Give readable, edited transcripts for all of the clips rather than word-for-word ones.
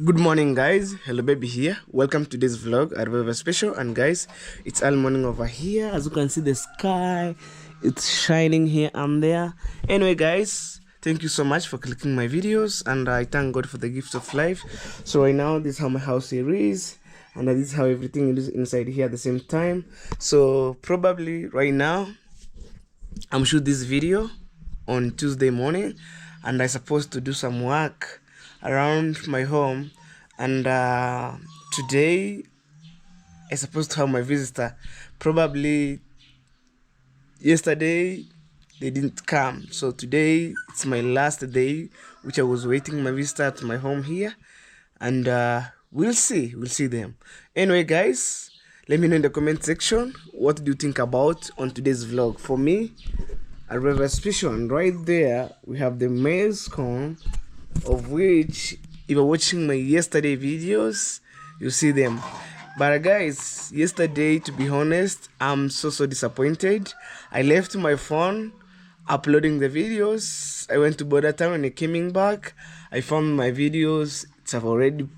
Good morning, guys. Hello baby here. Welcome to this vlog at River Special. And guys, it's all morning over here. As you can see, the sky, it's shining here and there. Anyway guys, thank you so much for clicking my videos, and I thank God for the gift of life. So right now, this is how my house here is, and this is how everything is inside here at the same time. So probably right now I'm shooting this video on Tuesday morning, and I supposed to do some work around my home, and today I supposed to have my visitor. Probably yesterday they didn't come, so today it's my last day which I was waiting my visitor at my home here, and we'll see them. Anyway guys, let me know in the comment section what do you think about on today's vlog. For me, a river special, and right there we have the maize corn, of which if you're watching my yesterday videos you see them. But guys, yesterday, to be honest, I'm so disappointed. I left my phone uploading the videos. I went to border town, and I came back, I found my videos, it's already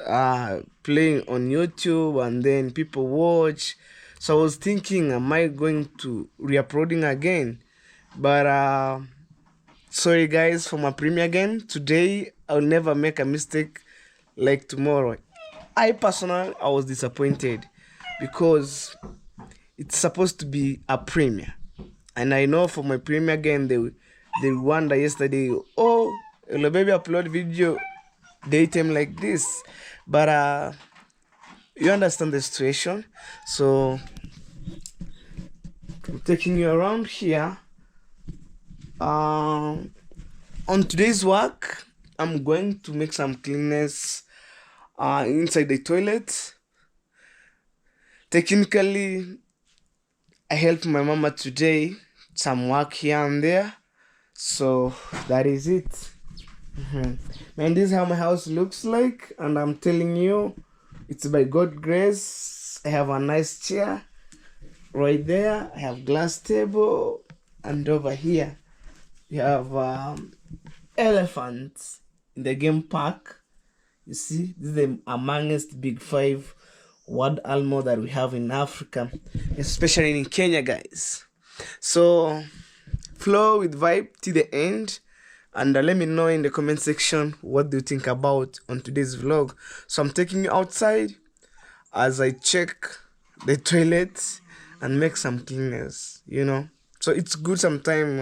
playing on YouTube, and then people watch. So I was thinking, am I going to re-uploading again? But sorry guys for my premiere again. Today I'll never make a mistake like tomorrow. I was disappointed because it's supposed to be a premiere, and I know for my premiere again they wonder yesterday, oh, hello baby, upload video daytime like this. But you understand the situation, so I'm taking you around here. On today's work, I'm going to make some cleanness inside the toilet. Technically, I helped my mama today, some work here and there, so that is it. And this is how my house looks like, and I'm telling you, it's by God's grace. I have a nice chair right there, I have glass table, and over here we have elephants in the game park. You see, this is the amongst big 5 wild animals that we have in Africa, especially in Kenya, guys. So flow with vibe to the end, and let me know in the comment section what do you think about on today's vlog. So I'm taking you outside as I check the toilet and make some cleanness, you know. So it's good sometimes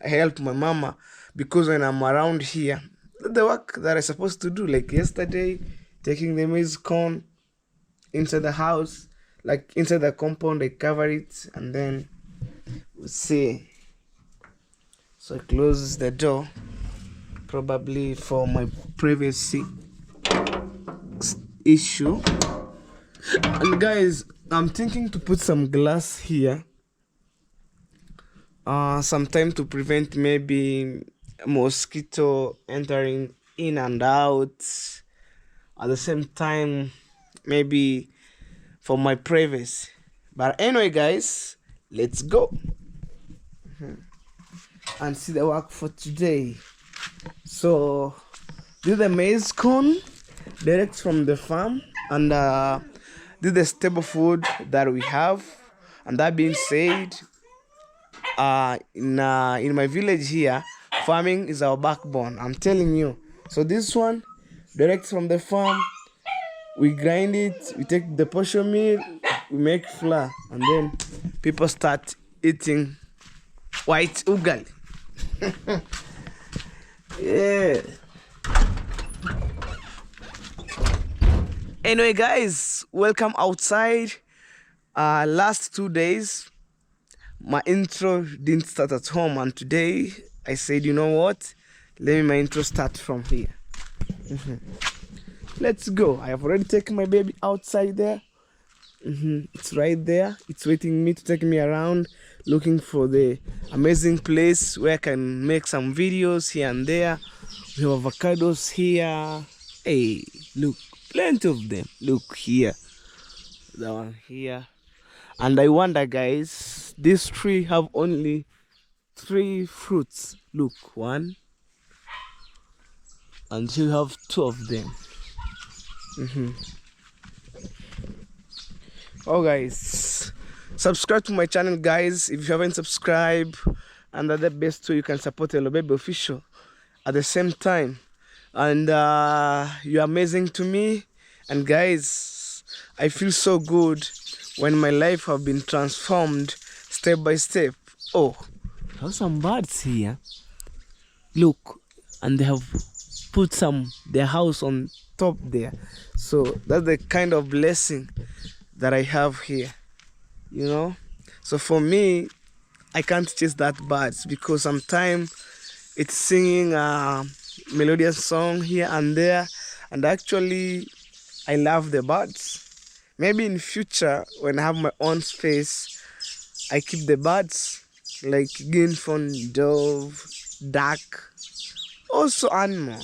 I help my mama, because when I'm around here, the work that I supposed to do, like yesterday, taking the maize corn inside the house, like inside the compound, I cover it, and then we'll see. So I close the door, probably for my privacy issue. And guys, I'm thinking to put some glass here, sometime to prevent maybe mosquito entering in and out. At the same time, maybe for my privacy. But anyway guys, let's go and see the work for today. So this is the maize corn direct from the farm, and this is the stable food that we have. And that being said, in my village here, farming is our backbone. I'm telling you. So this one, direct from the farm, we grind it. We take the portion meal, we make flour, and then people start eating white ugali. Yeah. Anyway, guys, welcome outside. Last 2 days, my intro didn't start at home, and today I said, you know what? Let me my intro start from here. Let's go. I have already taken my baby outside there. It's right there. It's waiting me to take me around, looking for the amazing place where I can make some videos here and there. We have avocados here. Hey, look, plenty of them. Look here, that one here. And I wonder, guys, this tree have only 3 fruits. Look, 1, and you have 2 of them. Oh, guys, subscribe to my channel, guys, if you haven't subscribed. And the best way you can support Hello Baby Official at the same time. And you're amazing to me. And guys, I feel so good when my life have been transformed step by step. Oh, there's some birds here. Look, and they have put their house on top there. So that's the kind of blessing that I have here, you know. So for me, I can't chase that birds because sometimes it's singing a melodious song here and there, and actually I love the birds. Maybe in future when I have my own space, I keep the birds like greenphone, dove, duck, also animal.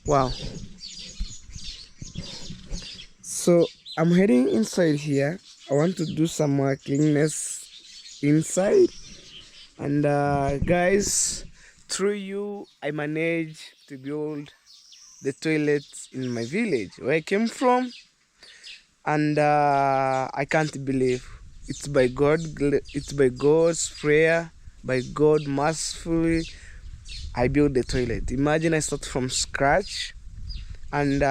Wow. So I'm heading inside here. I want to do some more cleanness inside. And guys, through you, I managed to build the toilets in my village where I came from. And I can't believe it's by God. It's by God's prayer, by God mercifully, I built the toilet. Imagine I start from scratch. And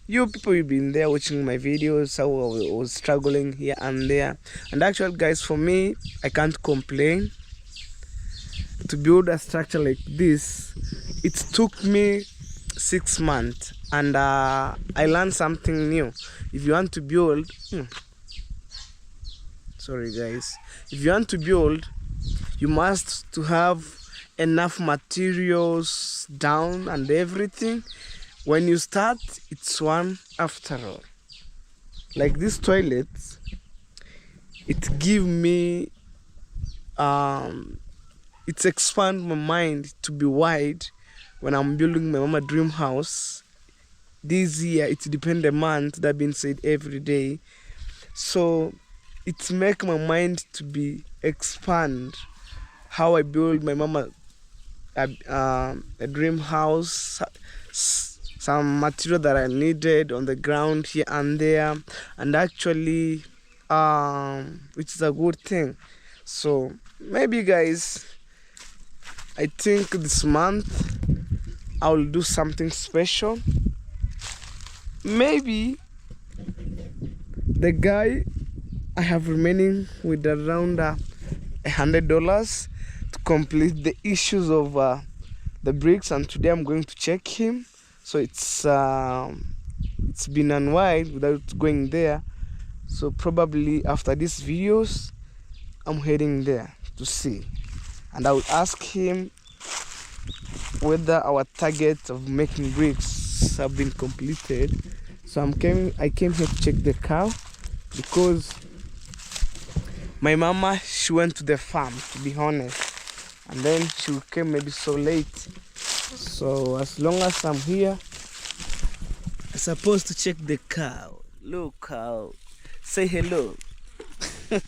you people, you've been there watching my videos, how I was struggling here and there. And actually, guys, for me, I can't complain. To build a structure like this, it took me 6 months, and I learned something new. If you want to build, sorry guys, if you want to build, you must to have enough materials down and everything. When you start, it's one after all. Like this toilet, it give me it expand my mind to be wide when I'm building my mama dream house. This year, it depends the month that been said every day. So it make my mind to be expand how I build my mama a dream house, some material that I needed on the ground here and there, and actually which is a good thing. So maybe guys, I think this month I'll do something special. Maybe the guy I have remaining with around $100 to complete the issues of the bricks, and today I'm going to check him. So it's been a while without going there. So probably after these videos, I'm heading there to see, and I will ask him whether our target of making bricks have been completed. So I came here to check the cow because my mama, she went to the farm, to be honest, and then she came maybe so late. So as long as I'm here, I'm supposed to check the cow. Look, cow, say hello. This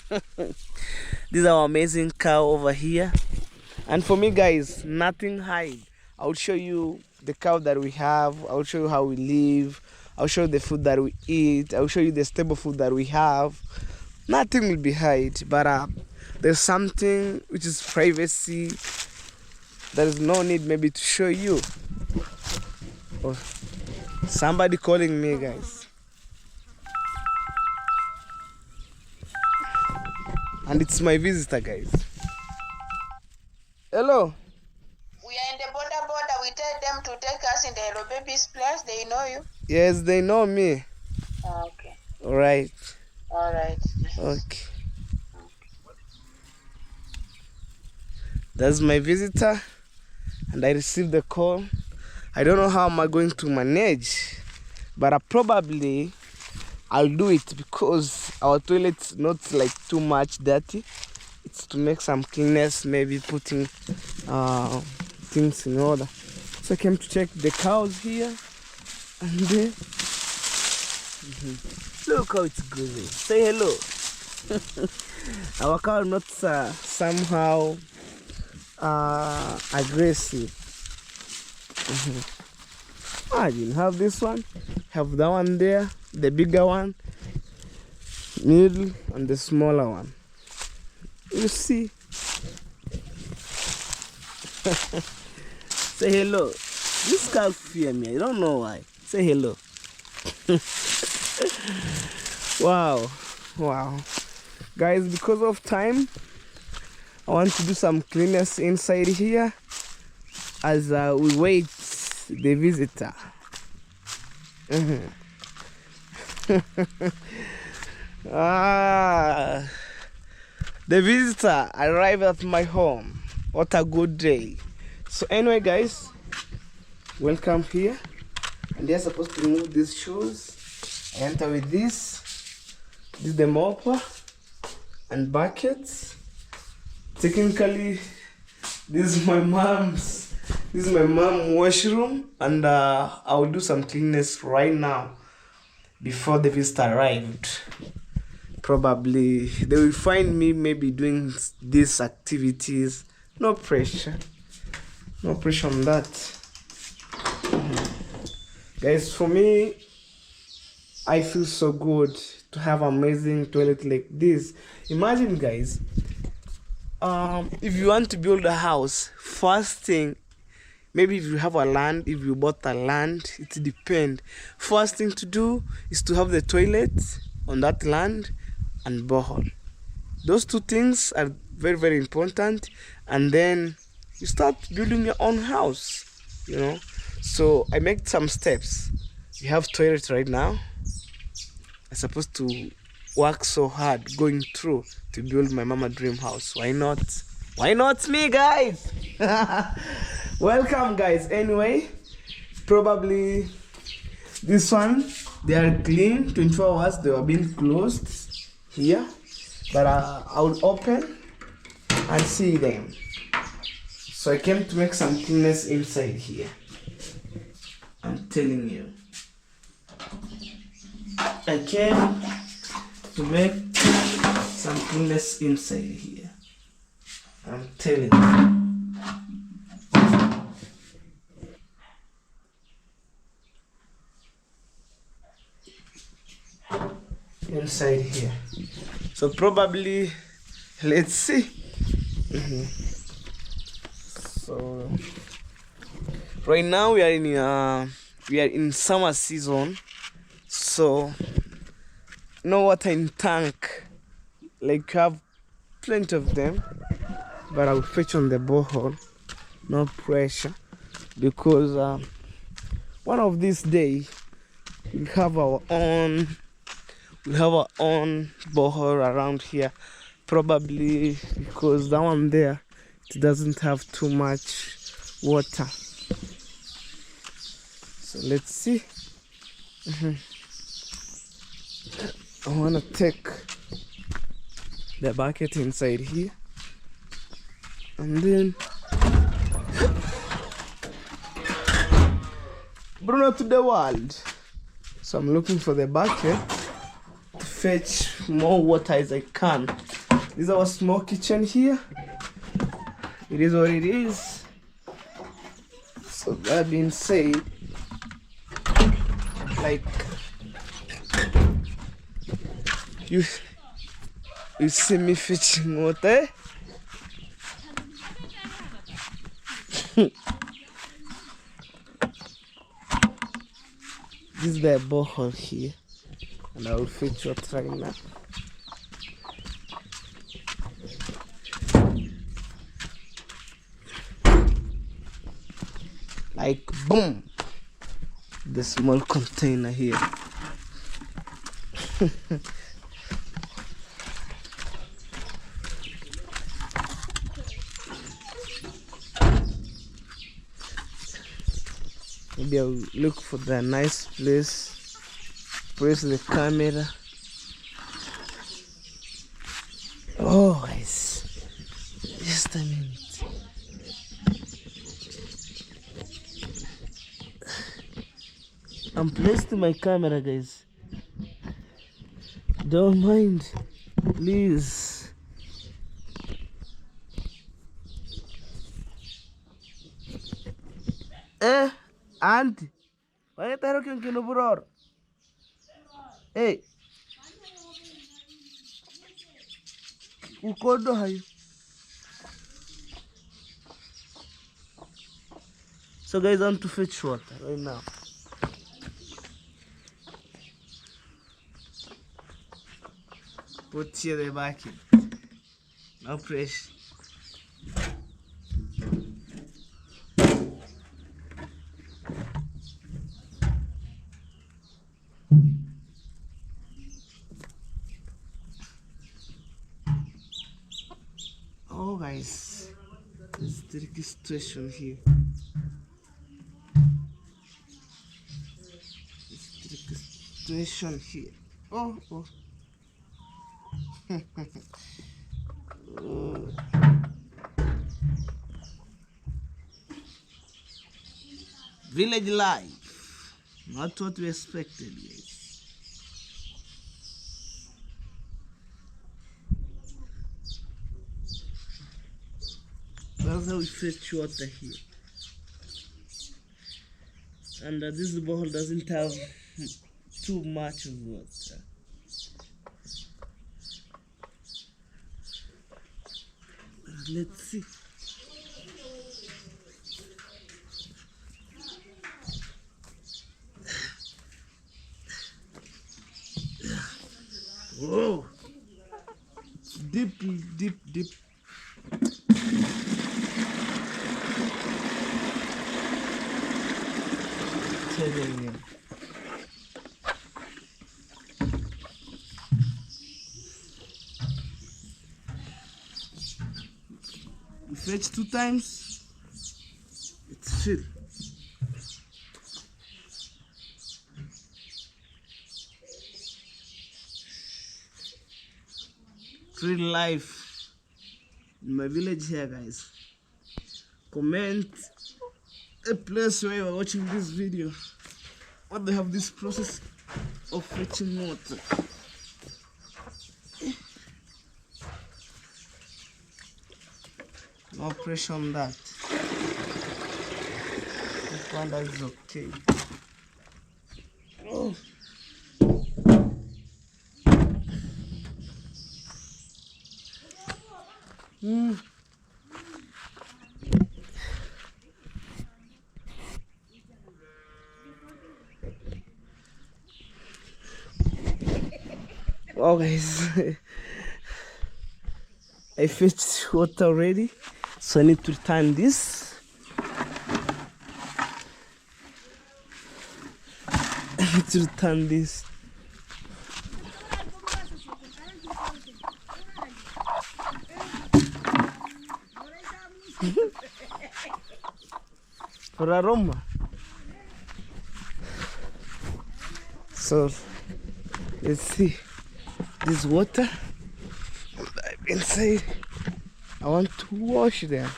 is our amazing cow over here. And for me guys, nothing hide. I'll show you the cow that we have. I'll show you how we live. I'll show you the food that we eat. I'll show you the stable food that we have. Nothing will be hide. But there's something which is privacy. There is no need maybe to show you. Oh, somebody calling me, guys. And it's my visitor, guys. Hello. We are in the border. We tell them to take us in the Hello Baby's place. They know you? Yes, they know me. Okay. All right. All right. Okay. That's my visitor, and I received the call. I don't know how am I going to manage, but I'll do it because our toilet's not like too much dirty. It's to make some cleanness, maybe putting things in order. So I came to check the cows here, and then look how it's growing. Say hello. Our cow not somehow aggressive. Imagine, have this one, have that one there, the bigger one, middle, and the smaller one. You see? Say hello. This cow fear me. I don't know why. Say hello. Wow. Guys, because of time, I want to do some cleanness inside here as we wait the visitor. The visitor arrived at my home. What a good day. So anyway, guys, welcome here. And they're supposed to remove these shoes. I enter with this. This is the mopper and buckets. Technically, this is my mom's washroom, and I'll do some cleanness right now before the visitor arrived. Probably they will find me maybe doing these activities. No pressure on that. Guys, for me, I feel so good to have amazing toilet like this. Imagine, guys, if you want to build a house, first thing, maybe if you have a land, if you bought a land, it depends. First thing to do is to have the toilet on that land and borehole. Those two things are very, very important. And then you start building your own house, you know. So I make some steps. We have toilet right now. I'm supposed to work so hard going through to build my mama dream house. Why not? Why not me, guys? Welcome, guys. Anyway, probably this one, they are clean 24 hours. They were being closed here, but I will open and see them. So I came to make some cleanness inside here. I'm telling you, I came to make some cleanness inside here. I'm telling you. Inside here. So probably, let's see. So right now we are in summer season. So no water in tank. Like you have plenty of them, but I'll fetch on the borehole. No pressure, because one of these days we have our own borehole around here. Probably because that one there, it doesn't have too much water. So let's see. I want to take the bucket inside here, and then Bruno to the world. So I'm looking for the bucket to fetch more water as I can. This is our small kitchen here. It is what it is. So that being said, like You see me fetching water. This is the borehole here, and I will fetch water right now. Like boom, the small container here. Maybe I'll look for the nice place, press the camera. Oh guys, just a minute. I'm placing my camera, guys. Don't mind, please. Auntie, why are you talking to me? Hey, ukodo hayo. So guys, I want to fetch water right now. Put here the bucket. No pressure. Oh guys, there's a tricky situation here. Situation here. Oh. Village life, not what we expected, guys. That's how we fetch water here. And this bowl doesn't have too much of water. Let's see. Whoa! Deep. Telling you. We fetch 2 times, it's filled. Free life in my village here, guys. Comment a place where you are watching this video, what they have this process of fetching water. No pressure on that. This one is okay. Oh. Well guys, I fetched water already, so I need to return this. I need to return this. For aroma. So let's see this water inside. I want to wash them.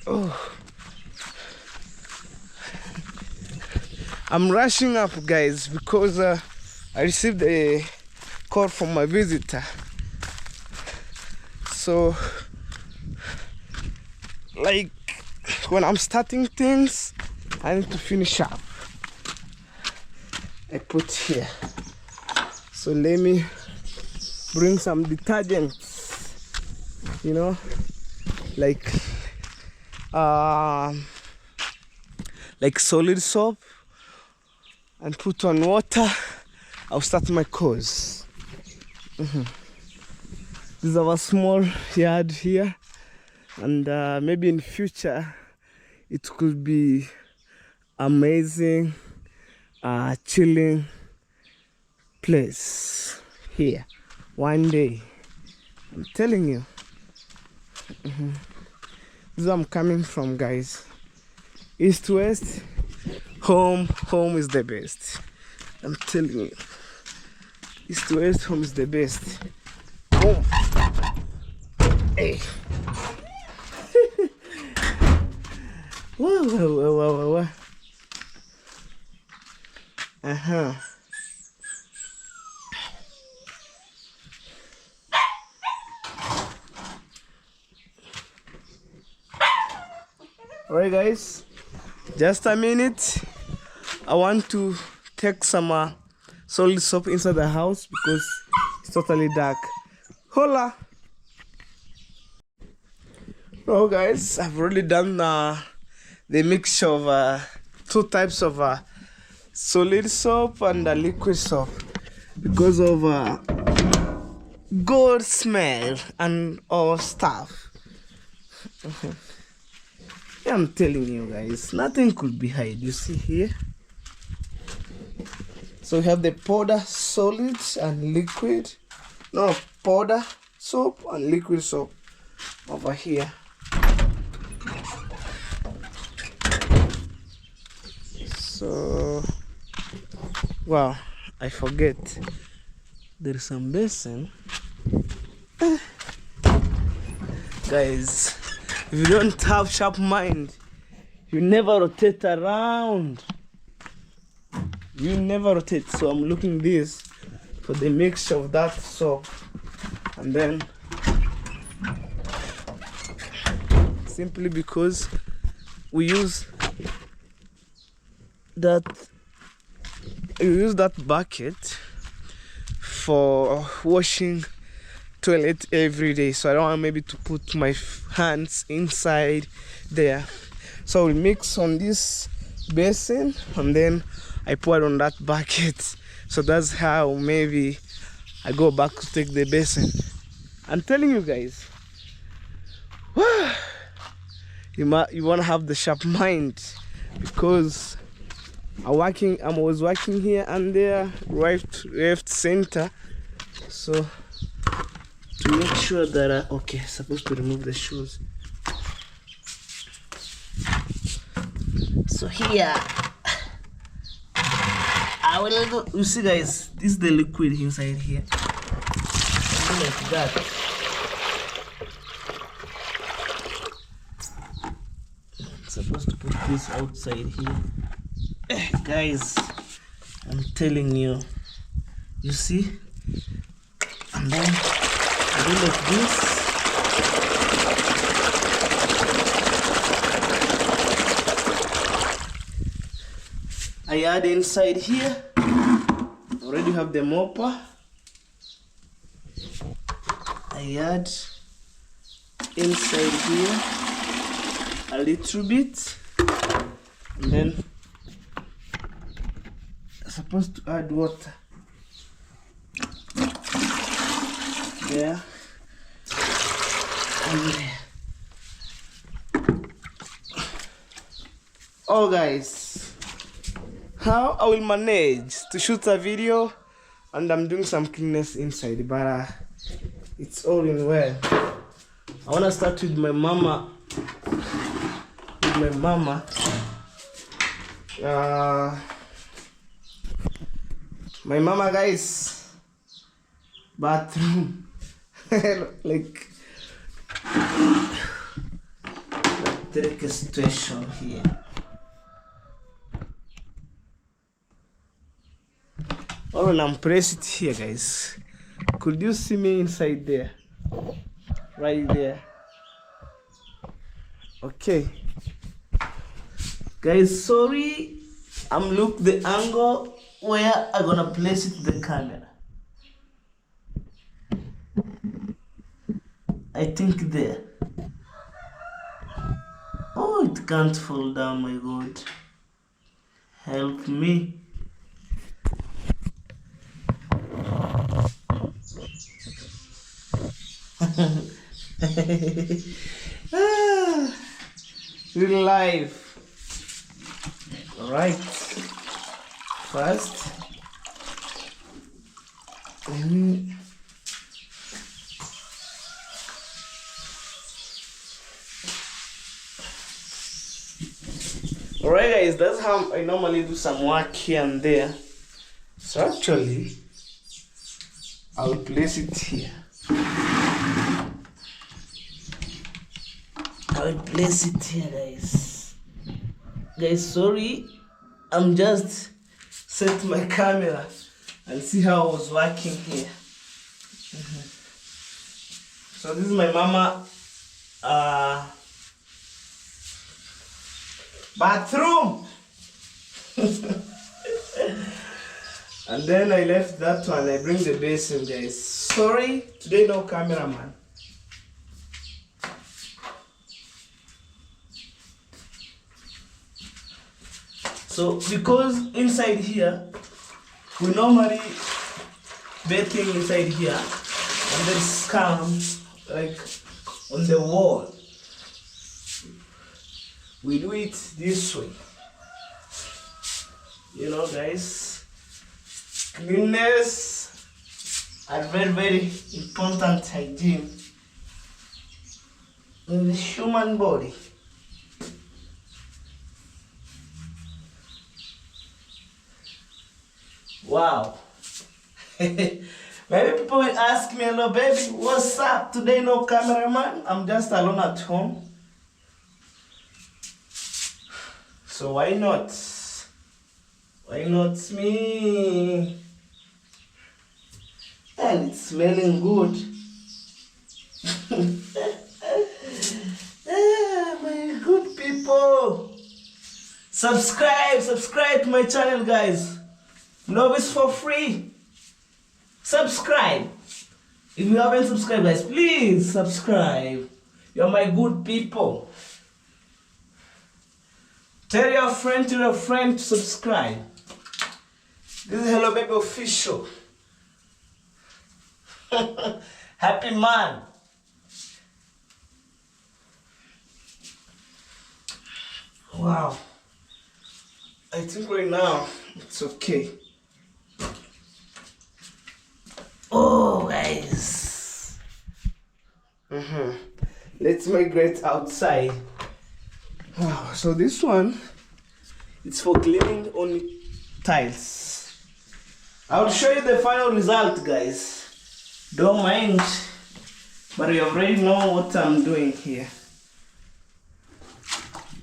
Oh, I'm rushing up, guys, because I received a call from my visitor. So, like, when I'm starting things, I need to finish up. I put here. So let me bring some detergents, you know, like solid soap, and put on water. I'll start my chores. This is our small yard here, and maybe in future it could be amazing chilling place here one day. I'm telling you. This is where I'm coming from, guys. East west, home is the best. I'm telling you. East west, home is the best. Home. Hey. Whoa. Alright, guys, just a minute. I want to take some solid soap inside the house because it's totally dark. Hola. Oh, guys, I've already done the mixture of two types of solid soap and liquid soap because of good smell and all stuff. Yeah, I'm telling you, guys, nothing could be hid. You see here. So we have the powder solid and liquid. No, powder soap and liquid soap over here. So, wow, I forget. There is some basin. Guys, if you don't have sharp mind, you never rotate around. You never rotate. So I'm looking this for the mixture of that soap, and then simply because we use that bucket for washing toilet every day, so I don't want maybe to put my hands inside there. So we mix on this basin and then I pour it on that bucket. So that's how maybe I go back to take the basin. I'm telling you, guys, you want to have the sharp mind, because I was working here and there, right, left, center. So to make sure that okay, supposed to remove the shoes. So here I will go. You see, guys, this is the liquid inside here. Like that. I'm supposed to put this outside here. Guys, I'm telling you. You see? And then I do like this. I add inside here. Already have the mopper. I add inside here a little bit, and then I'm supposed to add water there and there. Oh, guys, how I will manage to shoot a video, and I'm doing some cleanness inside, but it's all in well. I want to start with my mama. My mama, guys, bathroom. like tricky situation here. Oh, and I'm pressed it here, guys. Could you see me inside there? Right there. Okay. Guys, sorry. I'm look the angle where I'm gonna place it the camera. I think there. Oh, it can't fall down, my God. Help me. Ah, real life. Alright. First, let me. Alright guys, that's how I normally do some work here and there. So actually, I'll place it here. I'll place it here, guys. Guys, sorry, I'm just set my camera and see how I was working here. So this is my mama bathroom. And then I left that one. I bring the basin, guys. Sorry, today no cameraman. So because inside here, we normally bathing inside here, and there's scum like on the wall. We do it this way. You know, guys, cleanliness and very, very important hygiene in the human body. Wow. Maybe people will ask me, hello baby, what's up? Today no cameraman. I'm just alone at home. So why not? Why not me? And it's smelling good. My good people. Subscribe to my channel, guys. Love is for free. Subscribe. If you haven't subscribed, guys, please subscribe. You're my good people. Tell your friend to subscribe. This is Hello Baby Official. Happy man. Wow. I think right now it's okay. Oh, guys. Let's migrate outside. Wow. So this one, it's for cleaning only tiles. I'll show you the final result, guys. Don't mind, but you already know what I'm doing here.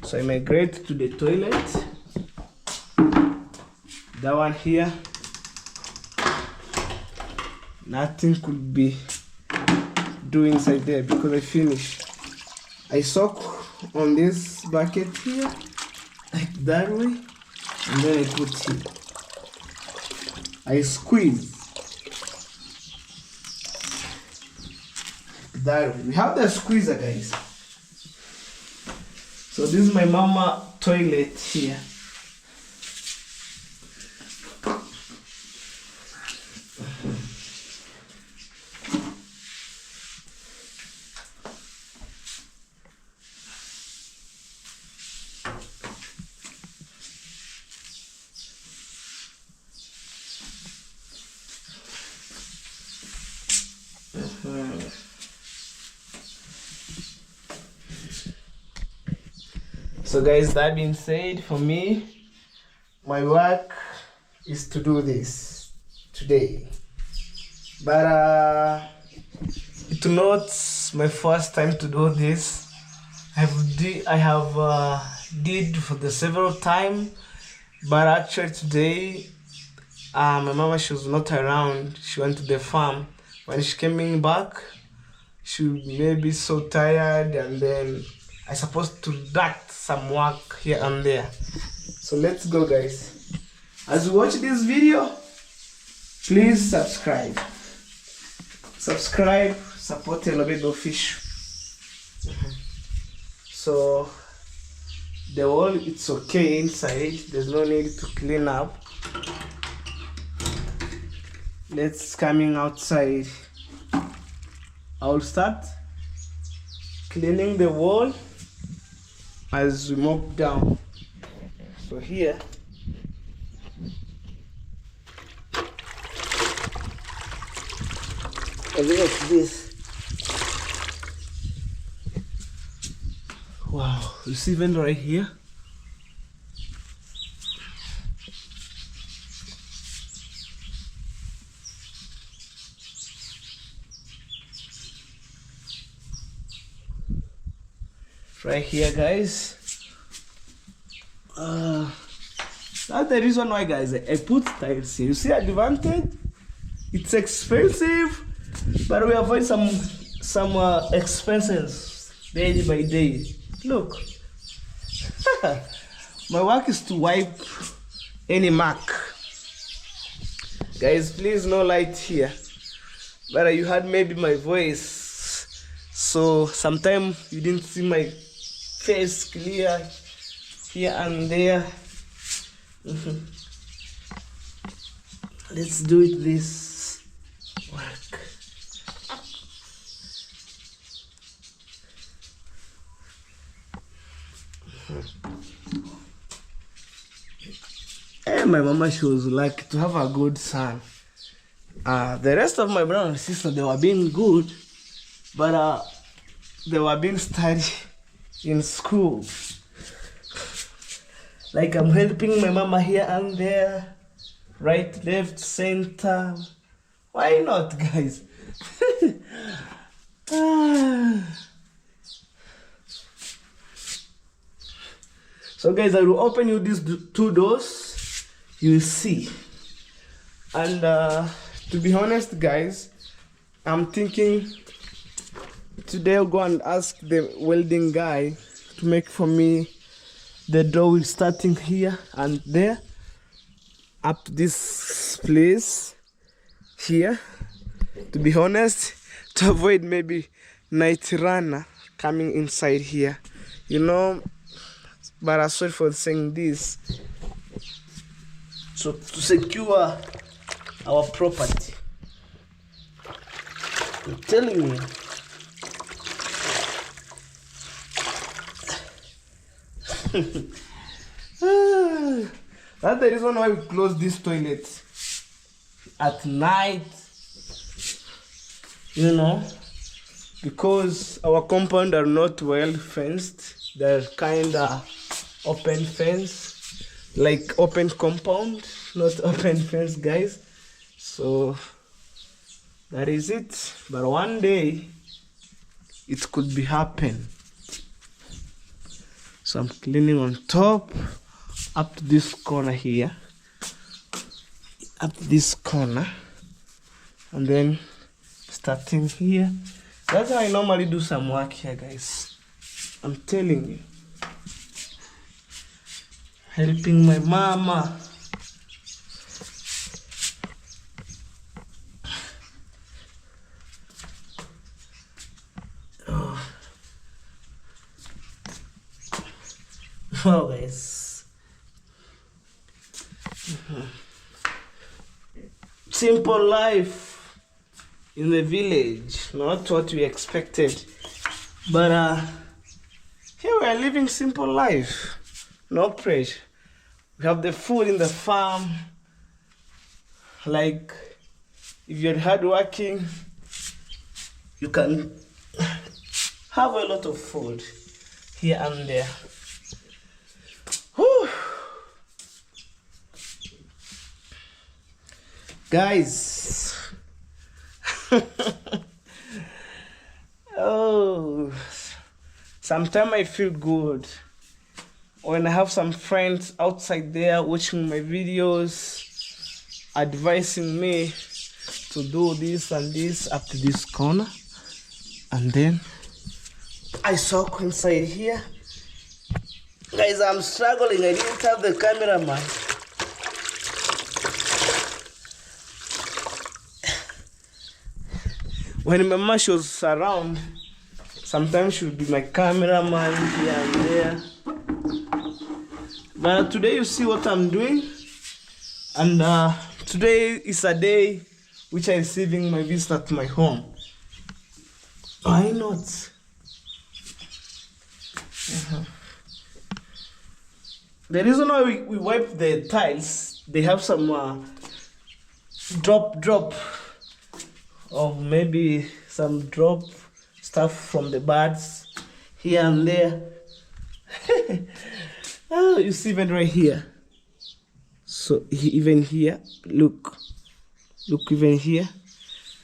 So I migrate to the toilet. That one here. Nothing could be doing inside there because I finished. I soak on this bucket here, like that way, and then I put here. I squeeze. That way. We have the squeezer, guys. So this is my mama toilet here. So guys, that being said, for me, my work is to do this today. But it's not my first time to do this. I have did for the several time, but actually today, my mama, she was not around. She went to the farm. When she came back, she may be so tired, and then I supposed to duct some work here and there. So let's go, guys. As you watch this video, please subscribe. support a little bit of fish. So the wall, it's okay inside, there's no need to clean up. Let's coming outside. I'll start cleaning the wall as we move down. So here, look at this. Wow, you see even right here? Right here, guys. That's the reason why, guys, I put tiles here. You see advantage? It's expensive, but we avoid some expenses day by day. Look, my work is to wipe any mark. Guys, please no light here. But you heard maybe my voice, so sometimes you didn't see my face clear here and there. Let's do it this work. And my mama, she was lucky to have a good son. The rest of my brother and sister, they were being good, but they were being studied in school. Like I'm helping my mama here and there, right, left, center. Why not, guys? So guys, I will open you these two doors, you will see. And to be honest, guys, I'm thinking today I'll go and ask the welding guy to make for me the door starting here and there up to this place here, to be honest, to avoid maybe night runner coming inside here, you know. But I'm sorry for saying this, so to secure our property, I'm telling you. That's the reason why we close this toilet at night, you know, because our compound are not well fenced. They're kind of open fence, like open compound, not open fence, guys. So that is it. But one day it could be happen. So I'm cleaning on top, up to this corner here, up to this corner, and then starting here. That's how I normally do some work here, guys. I'm telling you. Helping my mama. Oh, guys. Simple life in the village, not what we expected, but here we are living simple life, no pressure. We have the food in the farm. Like if you're hardworking, you can have a lot of food here and there. Whew. Guys, oh, sometimes I feel good when I have some friends outside there watching my videos, advising me to do this and this up to this corner, and then I saw inside here. Guys, I'm struggling. I didn't have the cameraman. when my mama she was around, sometimes she would be my cameraman here and there. But today you see what I'm doing, and today is a day which I'm receiving my visitor to my home. Why not? The reason why we wipe the tiles, they have some drop of maybe some drop stuff from the birds here and there. Oh, you see even right here. So even here, look even here.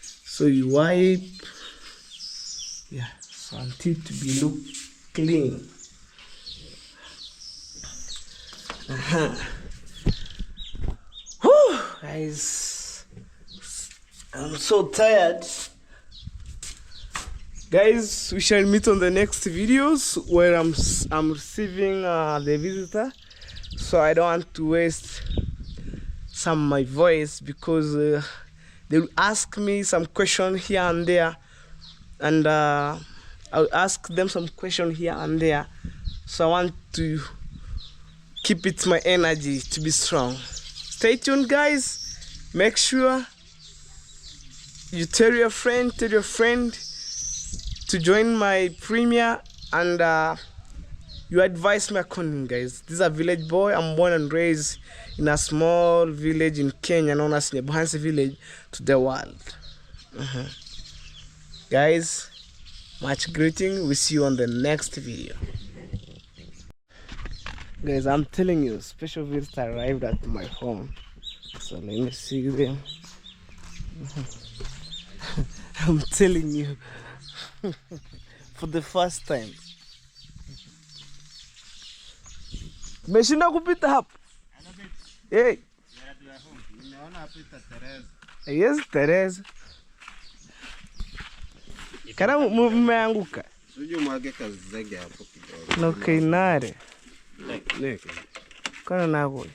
So you wipe, yeah, so until it be look clean. Whew, guys, I'm so tired. Guys, we shall meet on the next videos where I'm receiving the visitor. So I don't want to waste some of my voice, because they will ask me some question here and there, and I'll ask them some question here and there. So I want to keep it my energy to be strong. Stay tuned, guys. Make sure you tell your friend to join my premiere, and you advise me accordingly, guys. This is a village boy. I'm born and raised in a small village in Kenya known as Nyabuhansi village to the world. Guys, much greeting. We see you on the next video. Guys, I'm telling you, special visitor arrived at my home. So let me see them. I'm telling you, for the first time. Meshinda kupita hapo. Hey. Yes, Teresa. Kana mmeanguka. Sijui mwage kazi zege hapo kidogo. No kainare. Neke. Kana nago.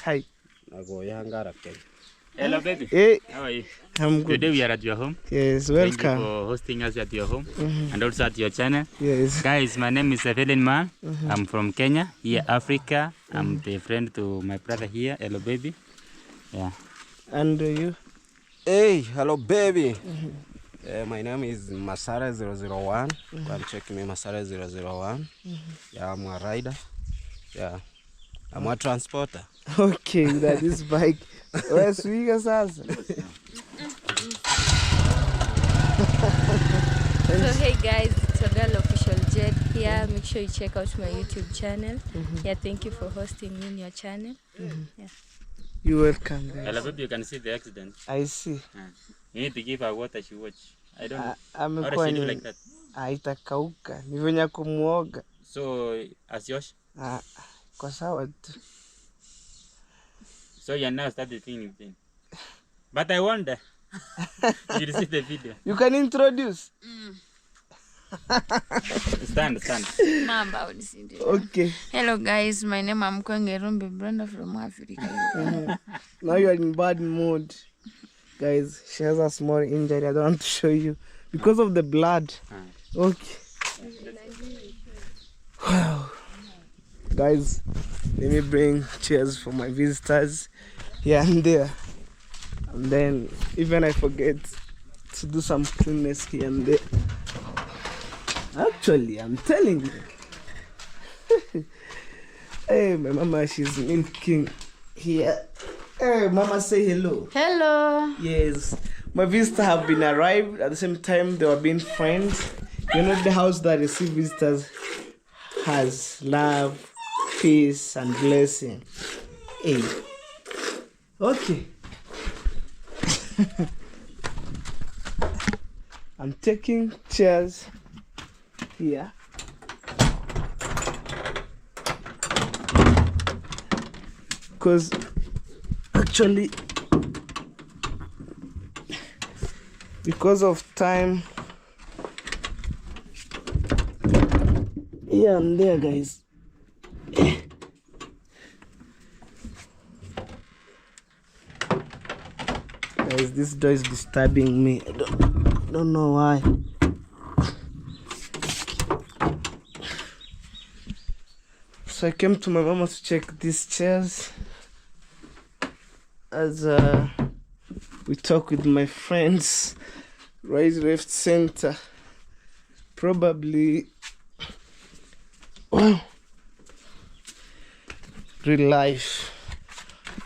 Hi. Nago yangara Kenya. Hello, baby. Hey. How are you? I'm good. Today we are at your home. Yes, Thank you welcome. for hosting us at your home and also at your channel. Yes. Guys, my name is Evelyn Man. I'm from Kenya, here Africa. I'm the friend to my brother here, hello baby. Yeah. And you? Hey, hello baby. My name is Masara 001. Go and check me, Masara 001. Yeah, I'm a rider. Yeah, I'm a transporter. Okay, that is bike. Where's Swiga sasa? So hey guys, it's your girl Official Jed here. Make sure you check out my YouTube channel. Yeah, thank you for hosting me in your channel. Yeah. You're welcome, guys. Hello baby, you can see the accident. I see. You need to give her water she watch. I don't know. How Amekuwa does she look ni like that? itakauka. Ni venye kumuoga. So, as yours? Kwa sawa tu. So you are now started feeling pain. But I wonder, you see the video. You can introduce. Stand. Mamba unisindi. Okay. Hello guys, my name is Mkwangerumbe Brenda from Africa. Now you are in bad mood. Guys, she has a small injury. I don't want to show you because of the blood. Okay. Wow. Guys, let me bring chairs for my visitors here and there. And then even I forget to do some cleanness here and there. Actually, I'm telling you. Hey, my mama, she's milking here. Hey, mama, say hello. Hello. Yes, my visitors have been arrived. At the same time, they were being friends. You know, the house that receives visitors has love, peace, and blessing. Hey. Okay. I'm taking chairs here. Because actually, because of time here and there, guys. Guys, this door is disturbing me. I don't don't know why. So I came to my mama to check these chairs as we talk with my friends, right, left, center. Probably, well, real life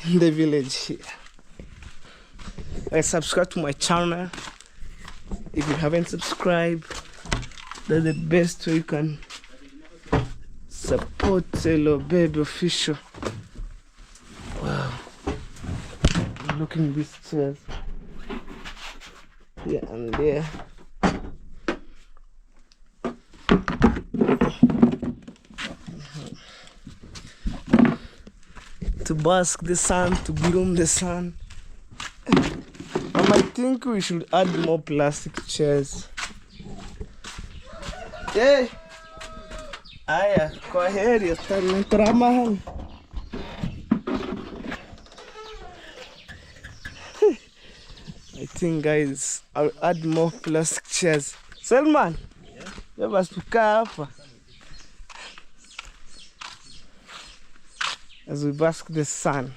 in the village here. Subscribe to my channel. If you haven't subscribed, that's the best way you can support Hello Baby Official. Wow. Looking at these chairs. Here and there. To bask the sun, to groom the sun. I think we should add more plastic chairs. Hey! Aya, kwa heri, utanitazama. I think guys, I'll add more plastic chairs. Selman, you must tukaa hapa as we bask the sun.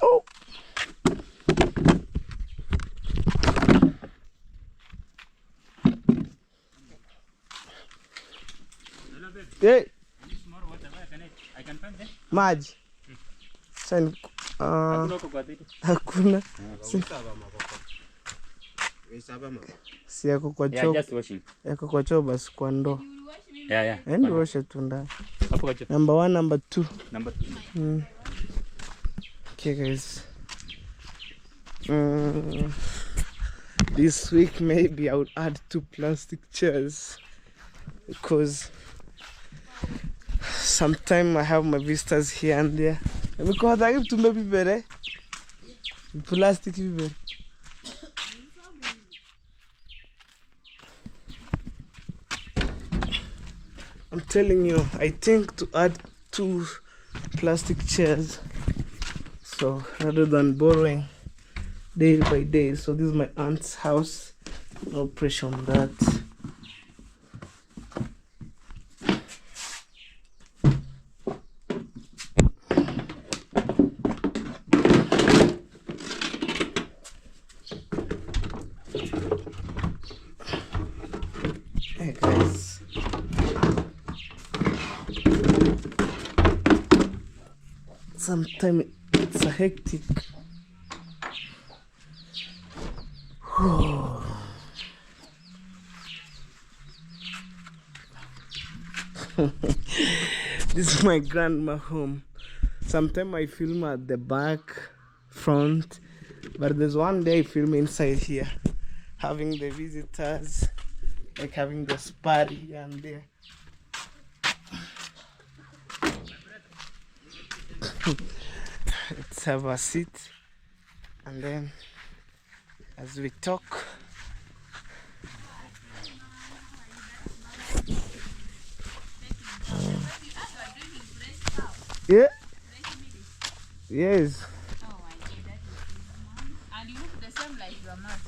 Oh! Hey! I can find them. Maji. Sasa hakuna. Si yako kwa Yeah, choo. just washing. Yako kwa choo basi kwa ndoo. Yeah. Yaani osha tu ndani. Hapo kwa choo. Number 1, number 2. Number 2. Okay guys. This week maybe I would add 2 plastic chairs because sometimes I have my visitors here and there. Because I give to maybe better. Plastic better. I'm telling you, I think to add 2 plastic chairs. So rather than borrowing day by day. So this is my aunt's house. No pressure on that. Hey guys. Sometimes it's a hectic. This is my grandma home. Sometimes I film at the back, front, but there's one day I film inside here, having the visitors, like having this party here and there. Let's have a seat, and then as we talk. Yeah. Yes. Oh, I did that. And you look the same like your mom.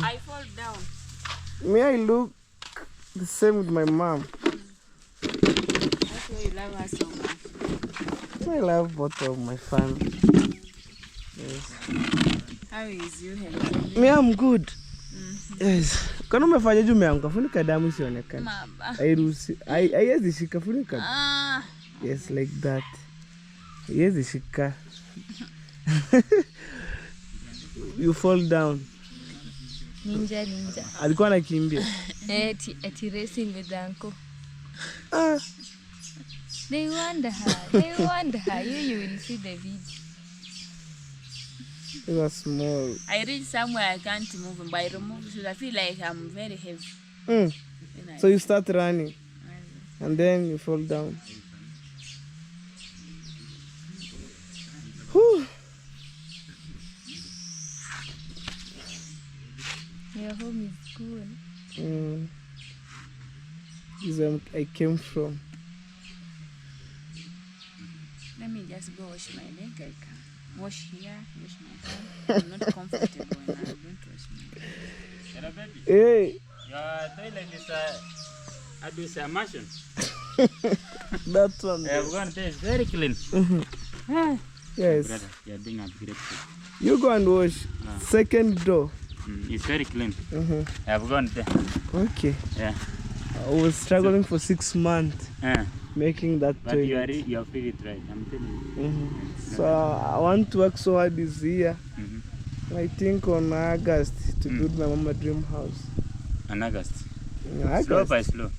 I fall down. Me, I look the same with my mom. That's why you love her so much. I love both of my family. Yes. How is you healthy? Me, I'm good. Yes. Kwani umefanya juu meanguka, funika damu isionekane. Mama. Haiwezi shika, funika. Ah. Yes, like that. Haiwezi shika. You fall down. Ninja. Alikuwa anakimbia. Ati racing with uncle. Ah. They wonder her. You will see the video. It was small. I reach somewhere I can't move, but I remove because I feel like I'm very heavy. So you start running, and then you fall down. Whew. Your home is good. This is where I came from. Let let me just go wash my leg. I can wash here, wash my hand. I'm not comfortable when I don't wash my leg. Hello, baby. Hey, Your toilet is a this mansion. that one. I've gone there. It's very clean. Yes. Brother, you're doing a great job. You go and wash. Second door. It's very clean. I've gone there. Okay. Yeah. I was struggling for 6 months Uh, making that but toilet. you are feeling it right. I'm telling you. So I want to work so hard this year. Mhm. I think on August to build my mama dream house. In August. In Slow August. by slow.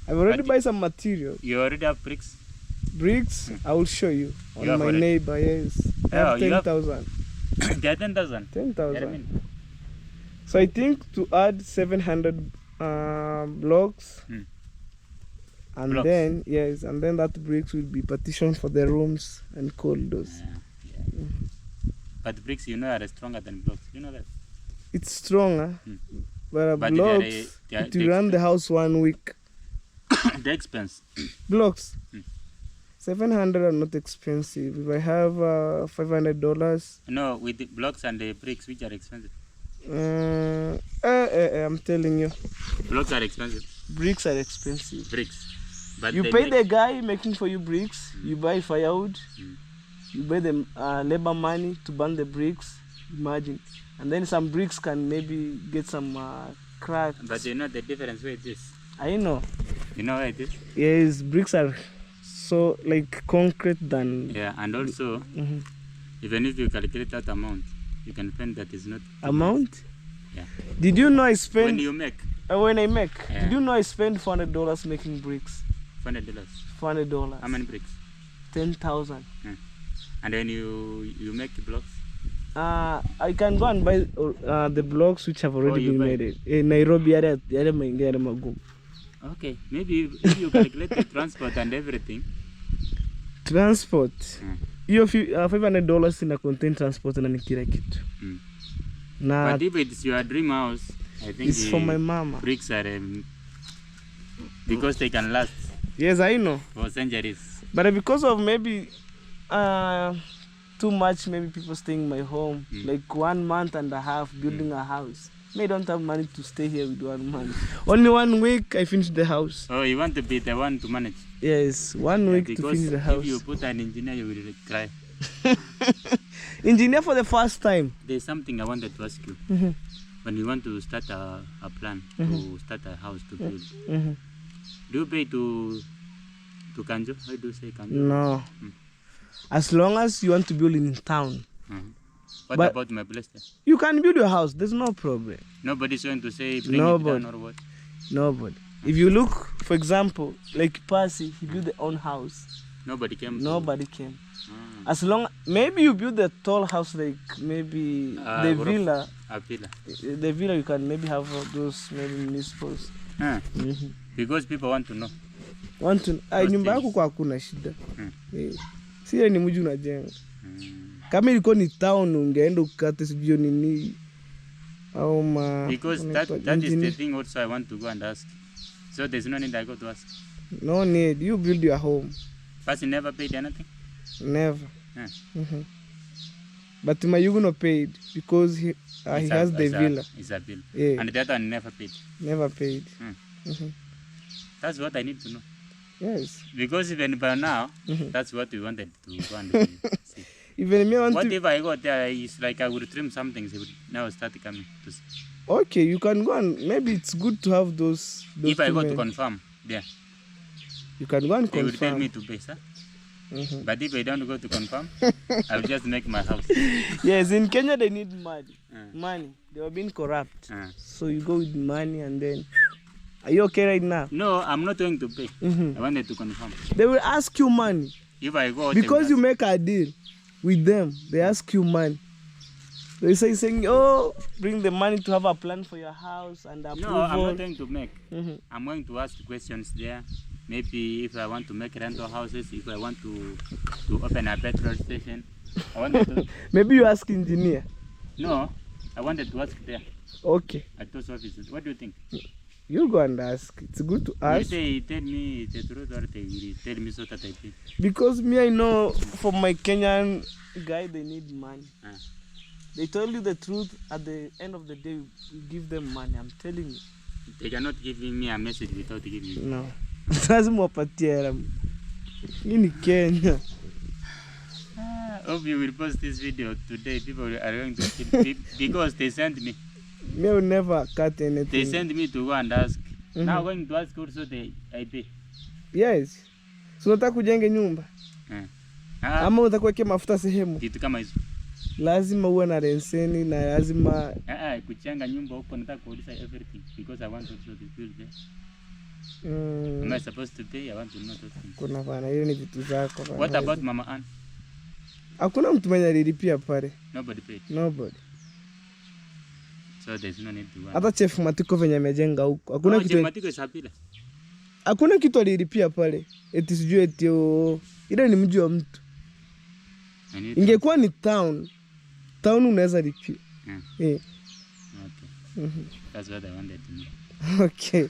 I've already But- buy some material. You already have bricks. Bricks, I will show you. On You have my already- neighbor, yes. I Oh, have you have- 10,000. They are 10,000. 10,000. So I think to add 700 blocks. And Blocks. then, yes, and then that bricks will be partitioned for the rooms and corridors. But bricks, you know, are stronger than blocks. You know that? It's stronger, but But blocks, they are it will run the house 1 week. the expense. Blocks, 700 are not expensive. If I have $500, No, with the blocks and the bricks, which are expensive. I'm telling you, Blocks are expensive. bricks are expensive. Bricks. But You they pay make- the guy making for you bricks, you buy firewood, you pay the labor money to burn the bricks, imagine. And then some bricks can maybe get some cracks. But you know the difference where it is. I know. You know where it is? Yes, bricks are so like concrete than Yeah, and also, even if you calculate that amount, you can find that is not amount. Yeah. Did you know I When spend you make when I make? Yeah. Did you know I spend $400 making bricks? $400. $400. How many bricks? 10,000. And then you make blocks. I can go and buy the blocks which have already you been buy? made. In Nairobi, area magum. Okay, maybe if you calculate the transport and everything. Transport. Hiyo $500 ina contain transport na ni kila kitu. Na But if it's your dream house, I think it's for my mama. bricks are because they can last Yes, I know. for centuries. But because of maybe too much, maybe people staying in my home, like 1 month and a half building a house. I don't have money to stay here with 1 month. Only 1 week I finished the house. Oh, you want to be the one to manage? Yes, 1 week to Because finish the house. if you put an engineer, you will cry. Engineer for the first time. There's something I wanted to ask you. When you want to start a plan to start a house to build, do you pay to Kanjo? How do you say Kanjo? No. As long as you want to build in town, What But- about my place there? you can build your house. There's no problem. Nobody's going to say bring Nobody. it down or what? Nobody. If you look, for example, like Percy, he built their own house. Nobody came. Nobody came. As long, maybe you build a tall house, like maybe the Gorofa. villa. A villa. The villa you can maybe have those maybe municipals. Because people want to know. Want to Those nyumba yako things. kwa hakuna shida. Sio ni mji unajenga. Kama ilikuwa ni town ungeenda ukate sijui nini au Because that is the thing also I want to go and ask. So there's no need I go to ask. No need. You build your home. Person never paid anything. Never. Yeah. But Mayuguno paid because he has the villa. It's a bill. Yeah. And the other one never paid. Never paid. That's what I need to know. Yes. Because even by now, that's what we wanted to go and see. Even me want What to. if I go there, it's like I would trim some things, it would now start coming to see. Okay, you can go and maybe it's good to have those If I go to men. confirm, there, You can go and they will tell confirm. me to pay, sir. But if I don't go to confirm, I'll just make my house. Yes, in Kenya they need money. Money. They were being corrupt. So you go with money and then. Are you okay right now? No, I'm not going to pay. I wanted to confirm. They will ask you money If I go, they will because you ask- make a deal with them. They ask you money. They say saying, "Oh, bring the money to have a plan for your house and approval." No, I'm not going to make. I'm going to ask questions there. Maybe if I want to make rental houses, if I want to open a petrol station. I wanted to, Maybe you ask engineer. no, I wanted to ask there Okay. at those offices. What do you think? You go and ask. It's good to ask. They tell me the truth or they will tell me so that I pay. Because me, I know for my Kenyan guy, they need money. They told you the truth. At the end of the day, you give them money. I'm telling you. They cannot give me a message without giving me. No. Lazima wapatie hela. Hii ni Kenya. Hope you will post this video today. People are going to kill because they sent me. Me will never cut anything. They sent me to go and ask. Now going to ask also I pay. Yes. So unataka kujenge nyumba? Ama unataka kuweka mafuta sehemu? Kitu kama hizo. Lazima uwe na leseni na lazima kujenga nyumba huko nataka kuuliza everything because I want also to build there. Am I supposed to pay? I want to know those things. Kuna bana, hiyo ni vitu zako. What about Mama Ann? Hakuna mtu mwenye alilipia pale. Nobody paid. Nobody. So there's no need to worry. Hata Chef Matiko venye amejenga huko. Hakuna kitu. Chef Matiko isapila. Hakuna kitu alilipia pale. Eti sijui eti ile ni mji wa mtu. Ingekuwa ni town unaweza lipia. Okay. That's what I wanted to know. Okay.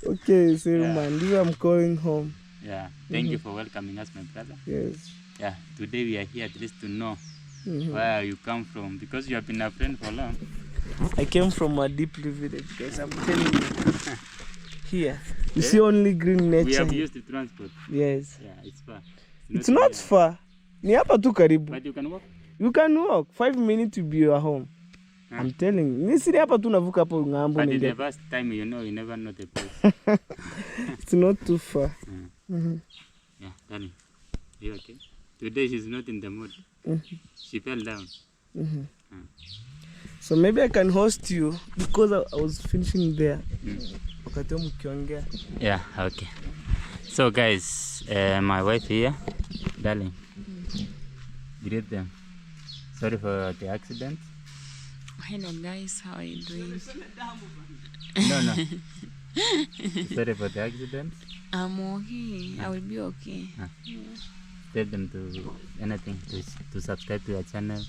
Okay, so man, I'm going home. Yeah. Thank you for welcoming us, my brother. Yes. Yeah. Today we are here at least to know where you come from because you have been a friend for long. I came from a deeply village, guys. I'm telling you. Here, you see only green nature. We have used the transport. Yes. Yeah, it's far. It's not far. Ni hapa tu karibu. But you can walk. You can walk 5 minutes to be your home. I'm telling you. Ni siri hapa tu navuka hapo ngambo. But the first time you never know the place. It's not too far. Yeah, darling. Are you okay? Today she's not in the mood. She fell down. So maybe I can host you because I was finishing there. Wakati mkiongea. Yeah, okay. So guys, my wife here, darling. Greet them. Sorry for the accident. Hello guys, how are you doing? No. Sorry for the accident. I'm okay. I will be okay. Tell them to anything to subscribe to your channel.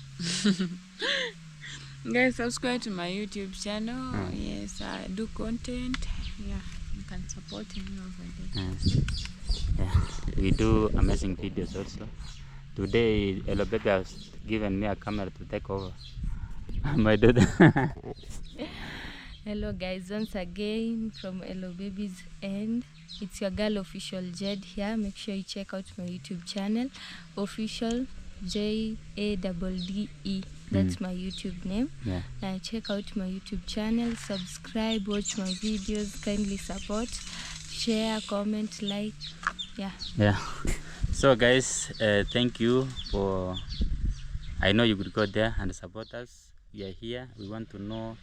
Guys, subscribe to my YouTube channel. Yes, I do content. Yeah, you can support me over there. Yeah, we do amazing videos also. Today, Hello Baby has given me a camera to take over. My daughter. Hello guys, once again from Hello Baby's end. It's your girl Official Jed here. Make sure you check out my YouTube channel, Official JADDE. That's my YouTube name. Yeah. Check out my YouTube channel, subscribe, watch my videos, kindly support, share, comment, like. Yeah. So guys, thank you for. I know you could go there and support us. We are here. We want to know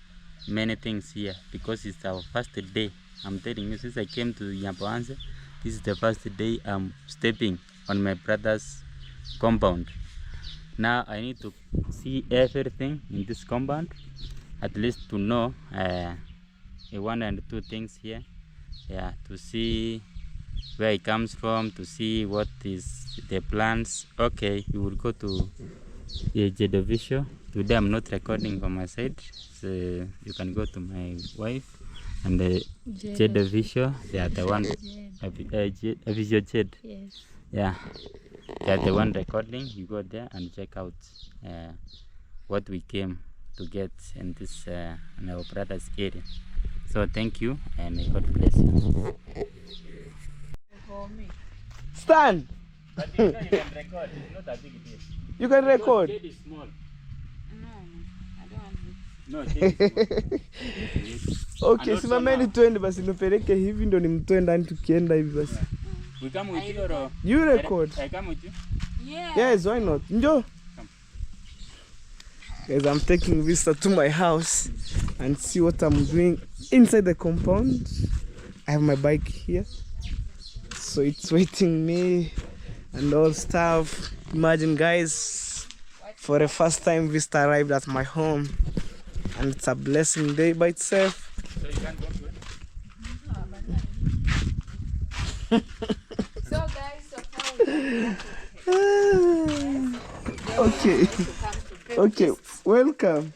many things here because it's our first day. I'm telling you, since I came to Yamboanze, this is the first day I'm stepping on my brother's compound. Now I need to see everything in this compound, at least to know one and two things here. Yeah, to see where it comes from, to see what is the plans. Okay, we will go to the visual. Today I'm not recording from my side, so you can go to my wife and the Jed visual. They are the one visual Jed. Yes. Yeah, they are the one recording. You go there and check out what we came to get in this in our brother's area. So thank you and God bless you. Stand. But you know you can record. It's not a big deal. You can record. Jed is small. I don't want to. No, Jed is small. Okay, simameni twende basi nipeleke hivi ndo nimtoe ndani tukienda hivi basi. We come with you or You record. I come with you? Yeah. Yes, why not? Njoo. Guys, I'm taking visitor to my house and see what I'm doing inside the compound. I have my bike here, so it's waiting me and all stuff. Imagine guys, for a first time visitor arrived at my home and it's a blessing day by itself. So you can't go to it? So guys, Okay, okay, welcome.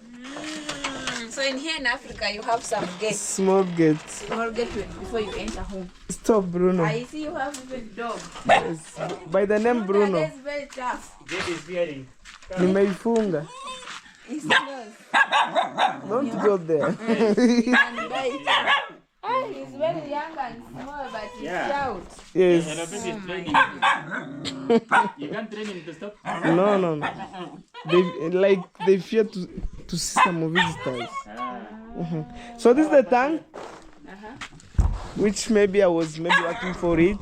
so in here in Africa, you have some gates. Small gates. Small gate before you enter home. Stop, Bruno. I see you have even dog. Yes. By the name Bruno. That's very tough. Nimeifunga. It's close. Don't go there. And bite. He's very young and small, but he's shout. Yes. Hello, baby is training. You can't train him to stop. No. They fear to see some visitors. So this is the tank, which maybe I was working for it,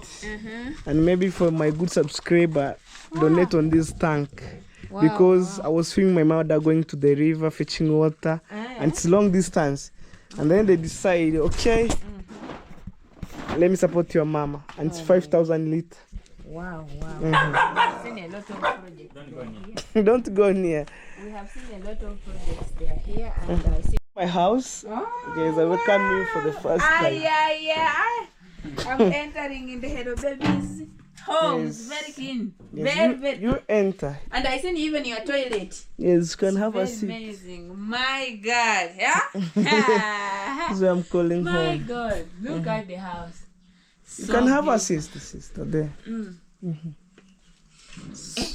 and maybe for my good subscriber donate on this tank. Because I was filming my mother going to the river fetching water, and it's long distance. And then they decide, okay, let me support your mama, and it's 5,000 liters. Wow. I've seen a lot of projects. Don't go near. We have seen a lot of projects. They are here, and I see. My house. Guys, I welcome you for the first time. I'm entering in the Hello Babies home. It's very clean. Yes, Very. you enter. And I seen even your toilet. Yes, you can have a Very seat. amazing. My God. Yeah? This is where I'm calling My home. God. Look at the house. You can have a sister there.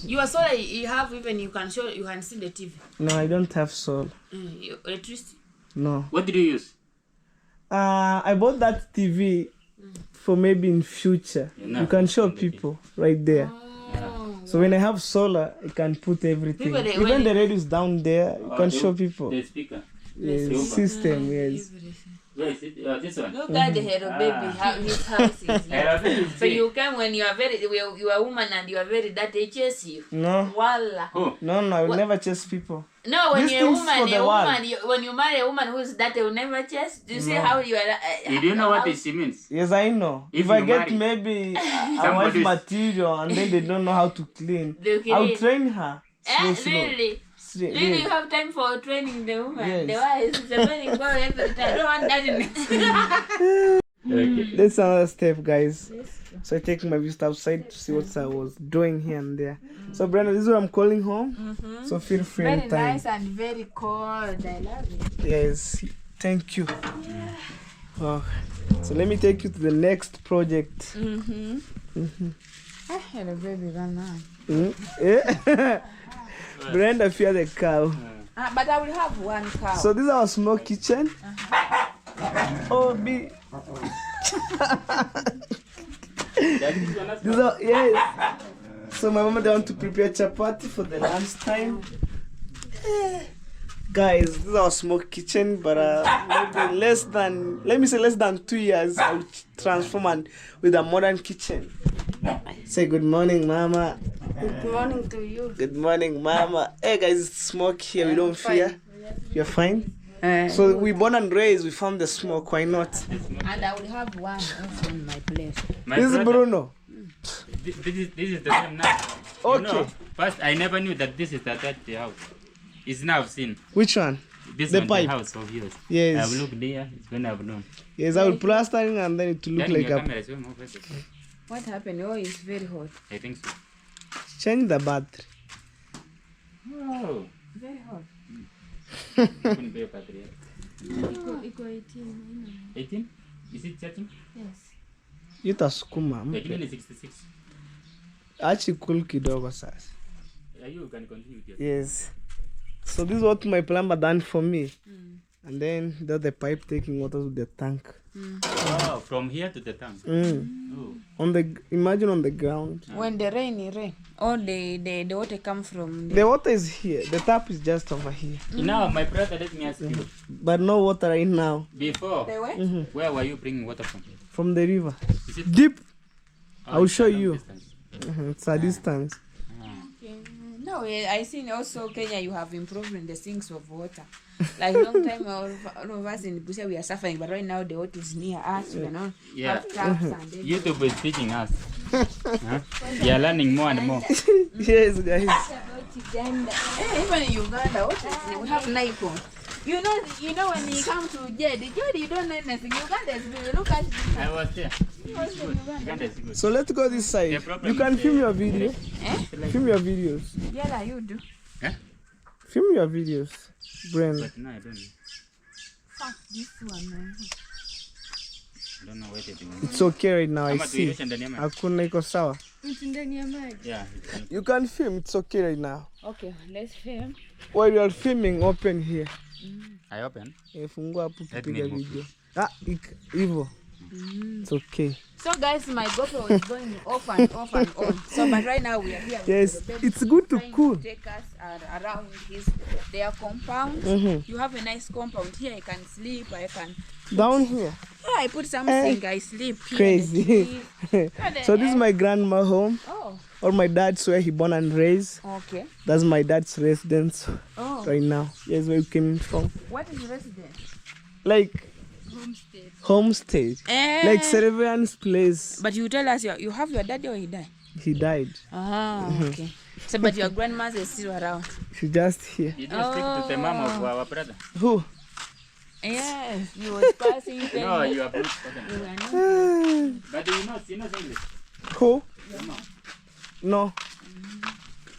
Your solar you have even you can see the TV. No, I don't have solar. Electricity. No. What did you use? I bought that TV for maybe in future. No. You can show people right there. So when I have solar, I can put everything. People, Even the radio is down there. You can show people. The speaker. Yes, system, yes. Where is it? This one. Look at the Hello Baby, how his house is. Hello, baby is So big. you come when you are a woman and you are very dirty, chase you. No, Voila. Who? no, I will never chase people. No, when These you're a things woman, for the world. when you marry a woman who's dirty, you never chase. Do you see No. how you are? You do know what she means? Yes, I know. If If I you get marry maybe a wife somebody's- material and then they don't know how to clean, They'll I'll clean. train her. Slow. Really? Slow. Really, Yes. you have time for training the woman? Yes. The wife is training for every time. Don't want that in Okay. That's another step, guys. So I take my visit outside to see what I was doing here and there. So Brenda, this is what I'm calling home. So feel free Very anytime. nice and very cold. I love it. Yes, thank you. Oh, so let me take you to the next project. Hello, baby, run on. Yeah. Brenda fear the cow. But I will have one cow. So this is our small kitchen. Oh, be. This is our, yes. So my mama they want to prepare chapati for the lunch time. Guys, this is our small kitchen, but maybe less than 2 years, I'll transform and with a modern kitchen. Say good morning, mama. Good morning to you. Good morning, mama. Hey guys, it's smoke here. We don't fear. You're fine. So we born and raised. We found the smoke. Why not? And I will have one also in my place. My This is brother, Bruno. This is the same now. Okay. You know, first, I never knew that this is the third house. It's now I've seen. Which one? This The one, pipe. the house of yours. Yes. I've looked there. It's when I've known. Yes, I will plastering and then it will look Then like your a. camera is more better. What happened? Oh, it's very hot. I think so. Change the battery. Oh. Very hot. Couldn't be a patriot. Iko 18. 18? Is it charging? Yes. Itasukuma. Like mine is 66. Achi cool kidogo sasa. Yeah, you can continue with your. Yes. So this is what my plumber done for me. And then the pipe taking water to the tank. Oh, from here to the tank. Oh. Imagine on the ground. When the rain. Oh, the water come from The water is here. The tap is just over here. Now, my brother, let me ask you. But no water right now. Before, the way. where were you bringing water from? From the river. Is it Deep. oh, I will it's show a long you. distance. It's a distance. No, I seen also Kenya you have improved in the sinks of water. Like long time all of us in Busia we are suffering, but right now the water is near us. We know Yeah. have taps and everything. YouTube is teaching us. Huh? We are learning more and more. Yes, guys. Even in Uganda, what is it? We have Nikon. You know when you come to Jed, you don't know anything. Uganda is good. Look at it. I was there. It's good. Uganda is good. So let's go this side. The problem You can is, film your video. Film your videos. Yeah, you do. Huh? Film your videos, Brenda. But no, I don't know. This one. I don't know where the thing is. It's okay right now. I Ama see. tuirushe ndani ya maji. Hakuna iko sawa. It's ndani ya maji. Yeah. You can film. It's okay right now. Okay, let's film. While you are filming, open here. I open. Fungua hapo Let kupiga me move video. Hivyo. It's okay. So guys, my GoPro is going off and off and on. So but right now we are here. Yes, with the baby it's good to trying cool. Take us around their compound. You have a nice compound here. I can sleep. I can. Down here. Yeah, I put something. I sleep here. Crazy. So this is my grandma home. Oh, Or my dad's where he born and raised. okay. That's my dad's residence Oh, right now. Yes, where we came from. what is residence? Like Homestead. homestead. Like Serbian's place. But you tell us you have your daddy or he died? He died. Ah, okay. So but your grandma is still around. She's just here. Did you speak to the mom of our brother? Who? Yes, you was passing. No, you are not spoken. You were not. But you know English. Who? Your mom. No.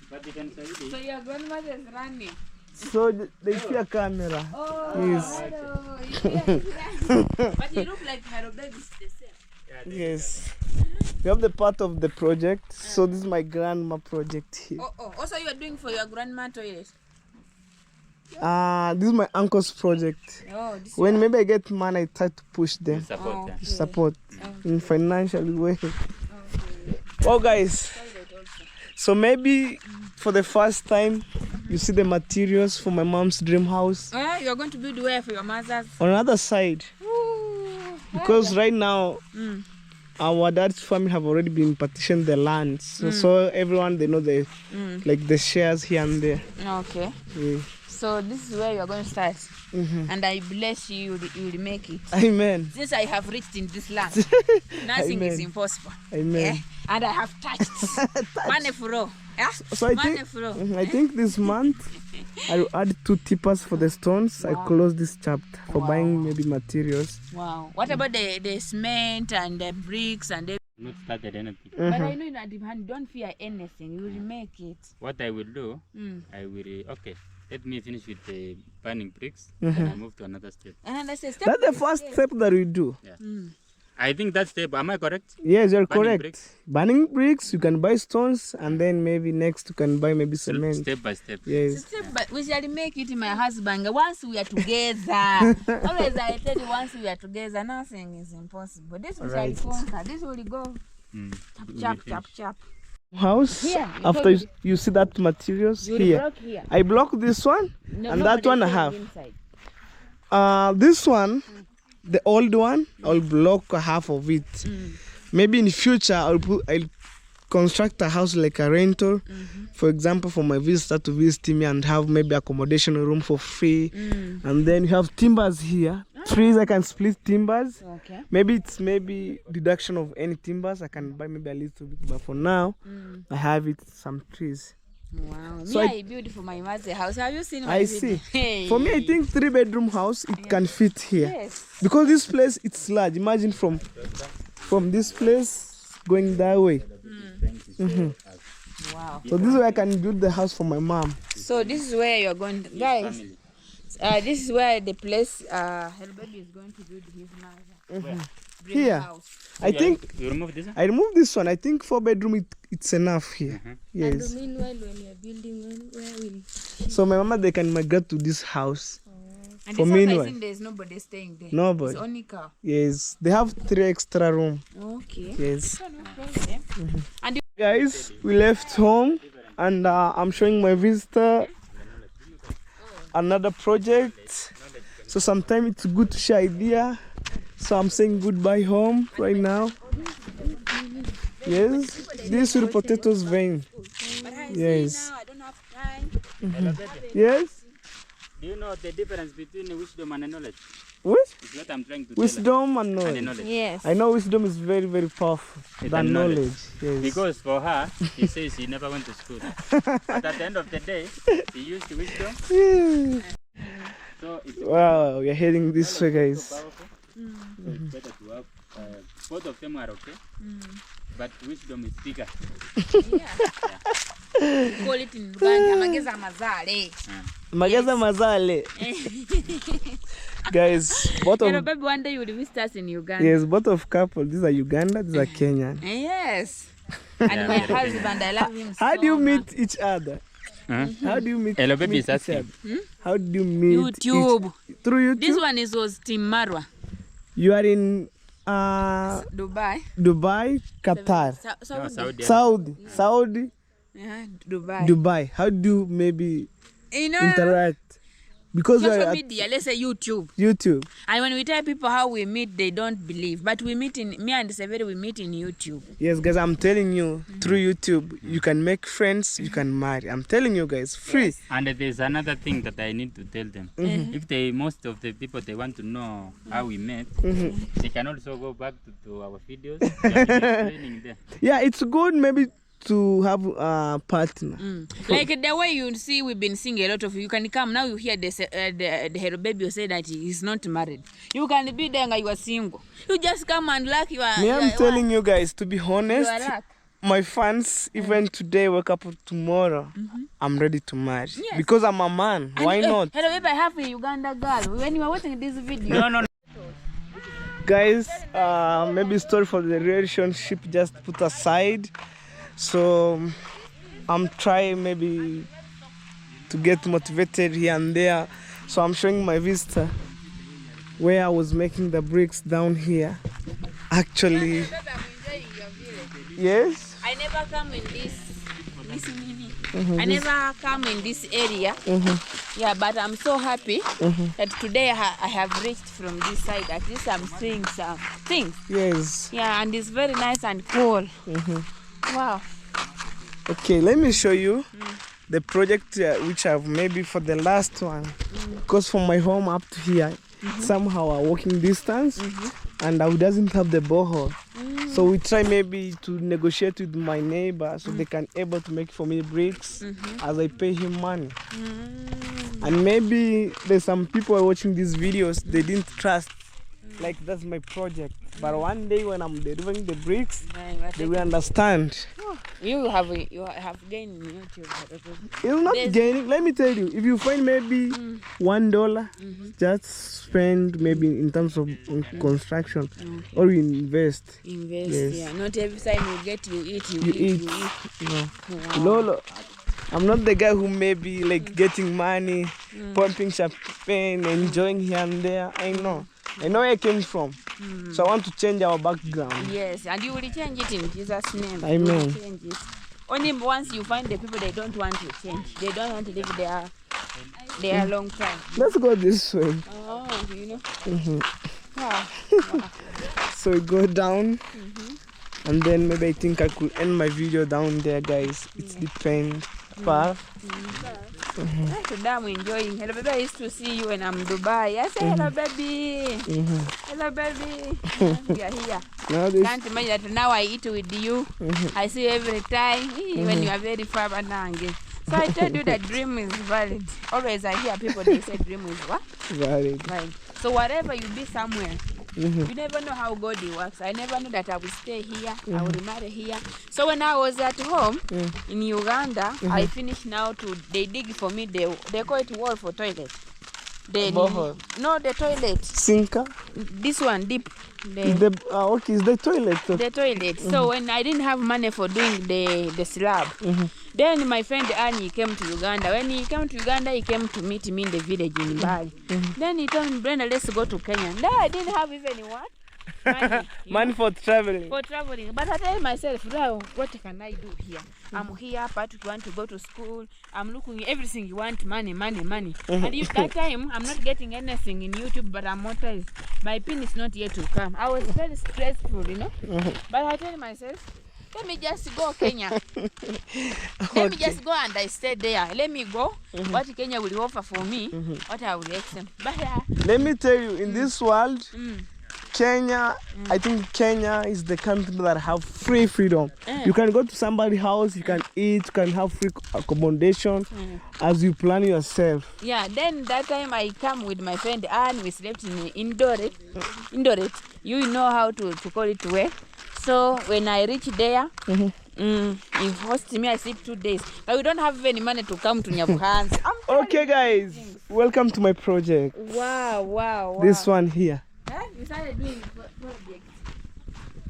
But you can say So it. your grandmother is running. So they see a camera. Oh, Yes. hello. But you look like her baby is the same. Yes. We have the part of the project. So this is my grandma project here. Oh. Also, you are doing for your grandma toilet. This is my uncle's project. Oh, this When maybe I get money, I try to push them. Support. Oh. Yeah. Support in financial way. Oh guys, so maybe for the first time you see the materials for my mom's dream house you are going to build where for your mother's? on another side, because right now our dad's family have already been partitioned the land, so everyone they know the like the shares here and there. Okay. Yeah. So this is where you are going to start. And I bless you, you will make it. Amen. Since I have reached in this land, nothing is Amen. impossible. Amen. Eh? And I have touched. Money flow. Yeah? So I Money think flow. I think this month I will add 2 tippers for the stones. I close this chapter for buying maybe materials. Wow. What about the cement and the bricks and the... Not started anything. But I know in Adibhan, don't fear anything. You will make it. What I will do, I will okay. Let me finish with the burning bricks. Then I move to another step. And I say, step That's the by first step. step that we do. Yeah. I think that step. Am I correct? Yes, you're Burning correct. bricks. Burning bricks, you can buy stones, and then maybe next you can buy maybe cement. Step by step. Yes. But we shall make it, my husband. Once we are together. Always I tell you, once we are together, nothing is impossible. This we Right. shall conquer. This will go. Chop. House, Here, after you see that materials You will here. block here. I block this one, No, and no, that but one I they say have. inside. This one, the old one, I'll block half of it. Maybe in the future, I'll construct a house like a rental, for example, for my visitor to visit me and have maybe accommodation room for free. And then you have timbers here. Trees, I can split timbers. Okay. Maybe it's deduction of any timbers. I can buy maybe a little bit, but for now, I have some trees. Wow. So I built for my mother's house. Have you seen my I video? see. Hey. For me, I think 3-bedroom house, it can fit here. Yes. Because this place, it's large. Imagine from this place going that way. Wow. So this is where I can build the house for my mom. So this is where you're going to, guys. This is where the place her baby is going to build his mother. Dream Here. house. I think You remove this one? I remove this one. I think 4-bedroom, it's enough here. Yes. And meanwhile, when you're building, where will... So my mama, they can migrate to this house. And For this house, I meanwhile. think there's nobody staying there. Nobody. It's only cow. Yes. They have 3 extra room. Okay. Yes. So no problem. And you, Guys, we left home and I'm showing my visitor another project. So sometimes it's good to share idea. So I'm saying goodbye home right now. Yes, this is potatoes vein. but I Yes. see now I don't have time. Yes. Do you know the difference between wisdom and knowledge? What? It's what I'm trying to tell Wisdom and you. And the knowledge. knowledge. Yes. I know wisdom is very, very powerful Than than knowledge. knowledge. Yes. Because for her, she says she never went to school. But at the end of the day, she used wisdom. So it's Wow, we are heading this way, so guys. powerful. So it's better to have both of them are okay. But wisdom is bigger. Call it in Uganda, mageza mazale. Mageza mazale. Guys, both Hello, of baby, one day you will visit us in Uganda. yes, both of couple. These are Uganda. These are Kenyan. Yes. And my husband, I love him so How do you meet much. each other? How do you meet? Hello, baby meet is asking. each other? How do you meet? YouTube. Through YouTube. This one was Team Marwa, You are in Dubai. Dubai, Qatar, Saudi, Yeah, Dubai. Dubai. How do you maybe You know, interact? Because you are social at media, let's say YouTube. YouTube. And when we tell people how we meet, they don't believe. But we meet in, me and Severi, we meet in YouTube. Yes, guys, I'm telling you, through YouTube, you can make friends, you can marry. I'm telling you guys, free. And there's another thing that I need to tell them. If most of the people, they want to know how we met, they can also go back to our videos. We have been explaining there. Yeah, it's good maybe to have a partner. Like the way you see, we've been seeing a lot of. You can come now. You hear the Hello Baby say that he is not married. You can be there and you are single. You just come and like you are. Me, I'm telling you guys, to be honest, You are luck. my fans, even today, wake up tomorrow, I'm ready to marry. Yes. Because I'm a man. And, Why not? Hello Baby, I have a Uganda girl. When you are watching this video. No. Guys, maybe story for the relationship just put aside. So I'm trying maybe to get motivated here and there. So I'm showing my vista where I was making the bricks down here. Actually, yes. I never come in this I never come in this area. Yeah, but I'm so happy that today I have reached from this side. At least I'm seeing some things. Yes. Yeah, and it's very nice and cool. Wow. Okay, let me show you the project which I've maybe for the last one. Because from my home up to here, somehow a walking distance, and I doesn't have the borehole. So we try maybe to negotiate with my neighbor so they can able to make for me bricks as I pay him money. And maybe there's some people watching these videos, they didn't trust like that's my project. But one day when I'm delivering the bricks, they will understand. You have gained in YouTube. It's not gaining. Let me tell you, if you find maybe $1, just spend maybe in terms of construction, or you invest. Invest, Yes. yeah. Not every time you get, you eat. You eat. No. Lolo, I'm not the guy who may be like getting money, pumping champagne, enjoying here and there. I know where I came from. So I want to change our background. Yes, and you will change it in Jesus' name. Amen. You will change it. Only once you find the people they don't want to change. They don't want to live their long time. Let's go this way. Oh, you know. Wow. So we go down, and then maybe I think I could end my video down there, guys. It depends. Today I'm enjoying. Hello, baby. I used to see you when I'm in Dubai. I say, hello, baby. Hello, baby. We are here. Now this, Can't imagine that now I eat with you. I see you every time when you are very far. So I told you that dream is valid. Always I hear people, they say dream is what? valid. Right. So whatever you be somewhere, you never know how God works. I never knew that I will stay here, I will marry here. So when I was at home in Uganda, I finished now they dig for me, they call it wall for toilet. No, the toilet. Sinker. This one, deep. Okay, it's the toilet. The toilet. So when I didn't have money for doing the slab, then my friend Annie came to Uganda. When he came to Uganda, he came to meet me in the village in Bali. Then he told me, Brenda, let's go to Kenya. No, I didn't have even what? Money for traveling. For traveling. But I tell myself, now, what can I do here? I'm here, but you want to go to school. I'm looking at everything you want, money. And that time, I'm not getting anything in YouTube, but I'm monetized. My pin is not yet to come. I was very stressful, you know. But I tell myself, let me just go Kenya. Let me just go and I stay there. Let me go. What Kenya will offer for me, what I will accept. But let me tell you, in this world, Kenya, I think Kenya is the country that have free freedom. You can go to somebody's house, you can eat, you can have free accommodation as you plan yourself. Yeah, then that time I come with my friend Anne, we slept in Indoret. You know how to call it where. So when I reach there, You host me, I sleep 2 days. But we don't have any money to come to Nyabuhansi. Okay, guys, welcome to my project. Wow. This one here. Huh? You started doing projects.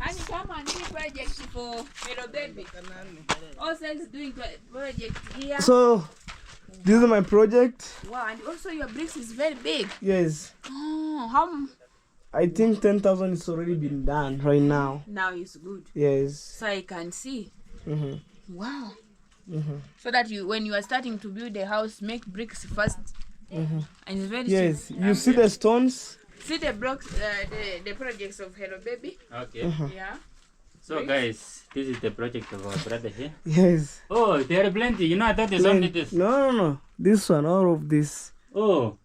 Honey, come and see projects for Hello Baby. Also is doing project here. So, this is my project. Wow, and also your bricks is very big. Yes. Oh, how I think 10,000 is already been done right now. now is good. Yes. So I can see. Mm-hmm. Wow. So that you, when you are starting to build a house, make bricks first. And it's very Yes. cheap. You see the stones? See the blocks, the projects of Hello Baby. Okay. Yeah. So guys, this is the project of our brother here. Yes. Oh, there are plenty. You know, I thought there's only this. No. This one, all of this. Oh,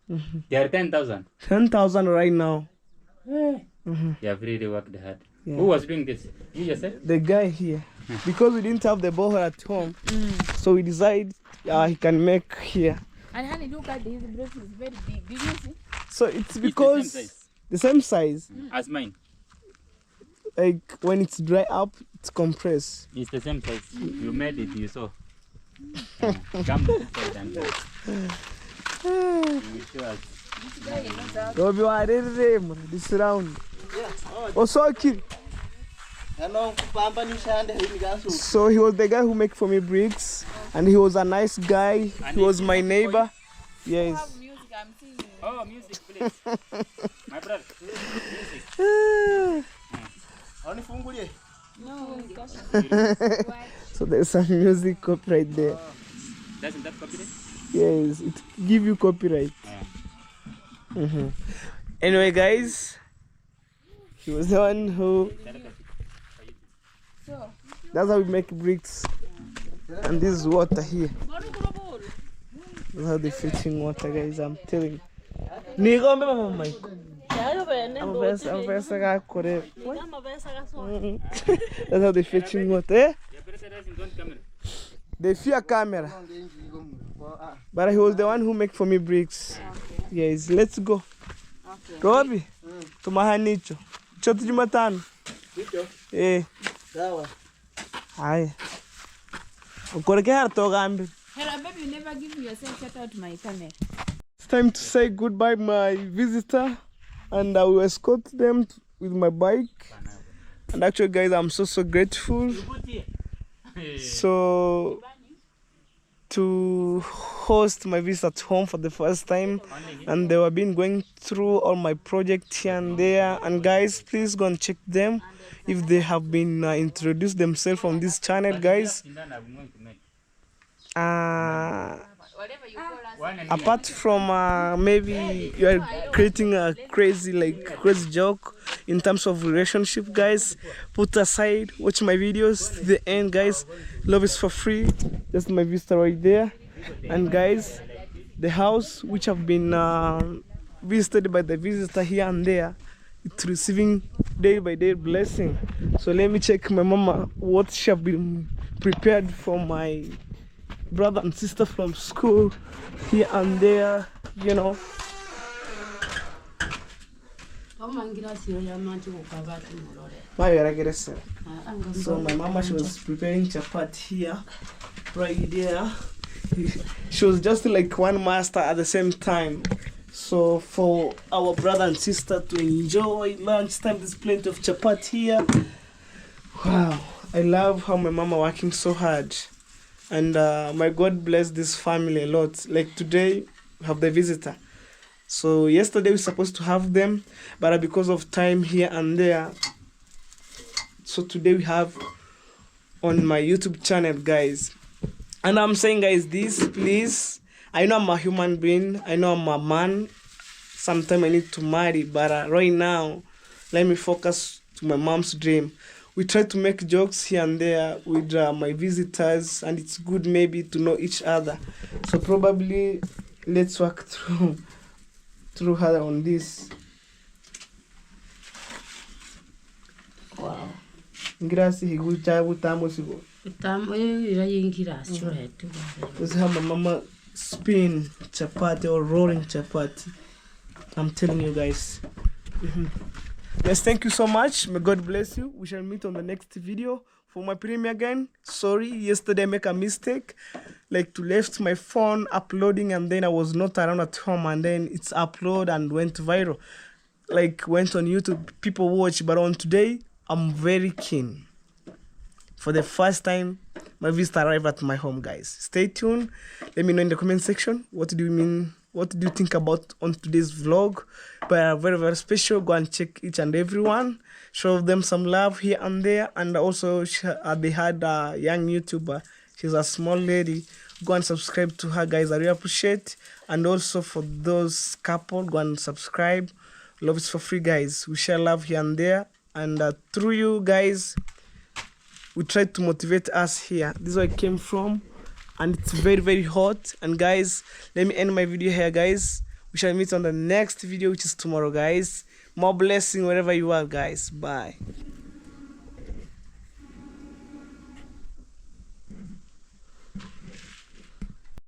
there are 10,000. 10,000 right now. They have really worked hard. Yeah. Who was doing this? You yourself? The guy here. Because we didn't have the borehole at home, so we decided he can make here. And honey, look at his bricks is very big. Did you see? So it's because the same size. As mine. Like when it's dry up, it's compressed. It's the same size. You made it, you saw. Come this side and you will show us. Robbie, what is this round? Oh, so cute. So he was the guy who make for me bricks, and he was a nice guy. He was my neighbor. Yes. Music, I'm seeing you. Oh, music, please. My brother. Music. No, So there's some music copyright there. Doesn't that copy it? Yes, it give you copyright. Anyway, guys, he was the one who. That's how we make bricks. And this is water here. That's how they fetching water, guys. I'm telling you. That's how they fetching water. Eh? They fear camera. But he was the one who make for me bricks. Yes, let's go. Robbie, tumahanicho. Chotu Jumatano. Eh. Hi. Hello Baby, you never give yourself shout out to my camera. It's time to say goodbye my visitor, and I will escort them with my bike. And actually, guys, I'm so grateful. So to host my visit at home for the first time, and they have been going through all my projects here and there. And guys, please go and check them if they have been introduced themselves on this channel, guys. Apart from maybe you are creating a crazy joke in terms of relationship, guys, put aside, watch my videos to the end, guys. Love is for free. That's my vista right there. And guys, the house which have been visited by the visitor here and there, it's receiving day by day blessing. So let me check my mama what she have been prepared for my brother and sister from school here and there, you know. So my mama, she was preparing chapati here, right there. She was just like one master at the same time. So for our brother and sister to enjoy lunchtime, there's plenty of chapati here. Wow, I love how my mama working so hard. And my God bless this family a lot. Like today, we have the visitor. So yesterday we were supposed to have them, but because of time here and there, so today we have on my YouTube channel, guys. And I'm saying, guys, this, please, I know I'm a human being, I know I'm a man, sometimes I need to marry, but right now, let me focus to my mom's dream. We try to make jokes here and there with my visitors, and it's good maybe to know each other. So probably let's work through her on this. Wow. Gracias, this is how my mama spin chapati or rolling chapati. I'm telling you, guys. Yes, thank you so much. May God bless you. We shall meet on the next video for my premiere again. Sorry, yesterday I make a mistake, like to left my phone uploading, and then I was not around at home, and then it's upload and went viral, like went on YouTube, people watch. But on today, I'm very keen. For the first time, my visitor arrived at my home, guys. Stay tuned. Let me know in the comment section what do you mean, what do you think about on today's vlog. But very, very special. Go and check each and every one. Show them some love here and there. And also, they had a young YouTuber. She's a small lady. Go and subscribe to her, guys. I really appreciate. And also for those couple, go and subscribe. Love is for free, guys. We share love here and there. And through you guys, we try to motivate us here. This is where I came from. And it's very, very hot. And guys, let me end my video here, guys. We shall meet on the next video, which is tomorrow, guys. More blessing wherever you are, guys. Bye.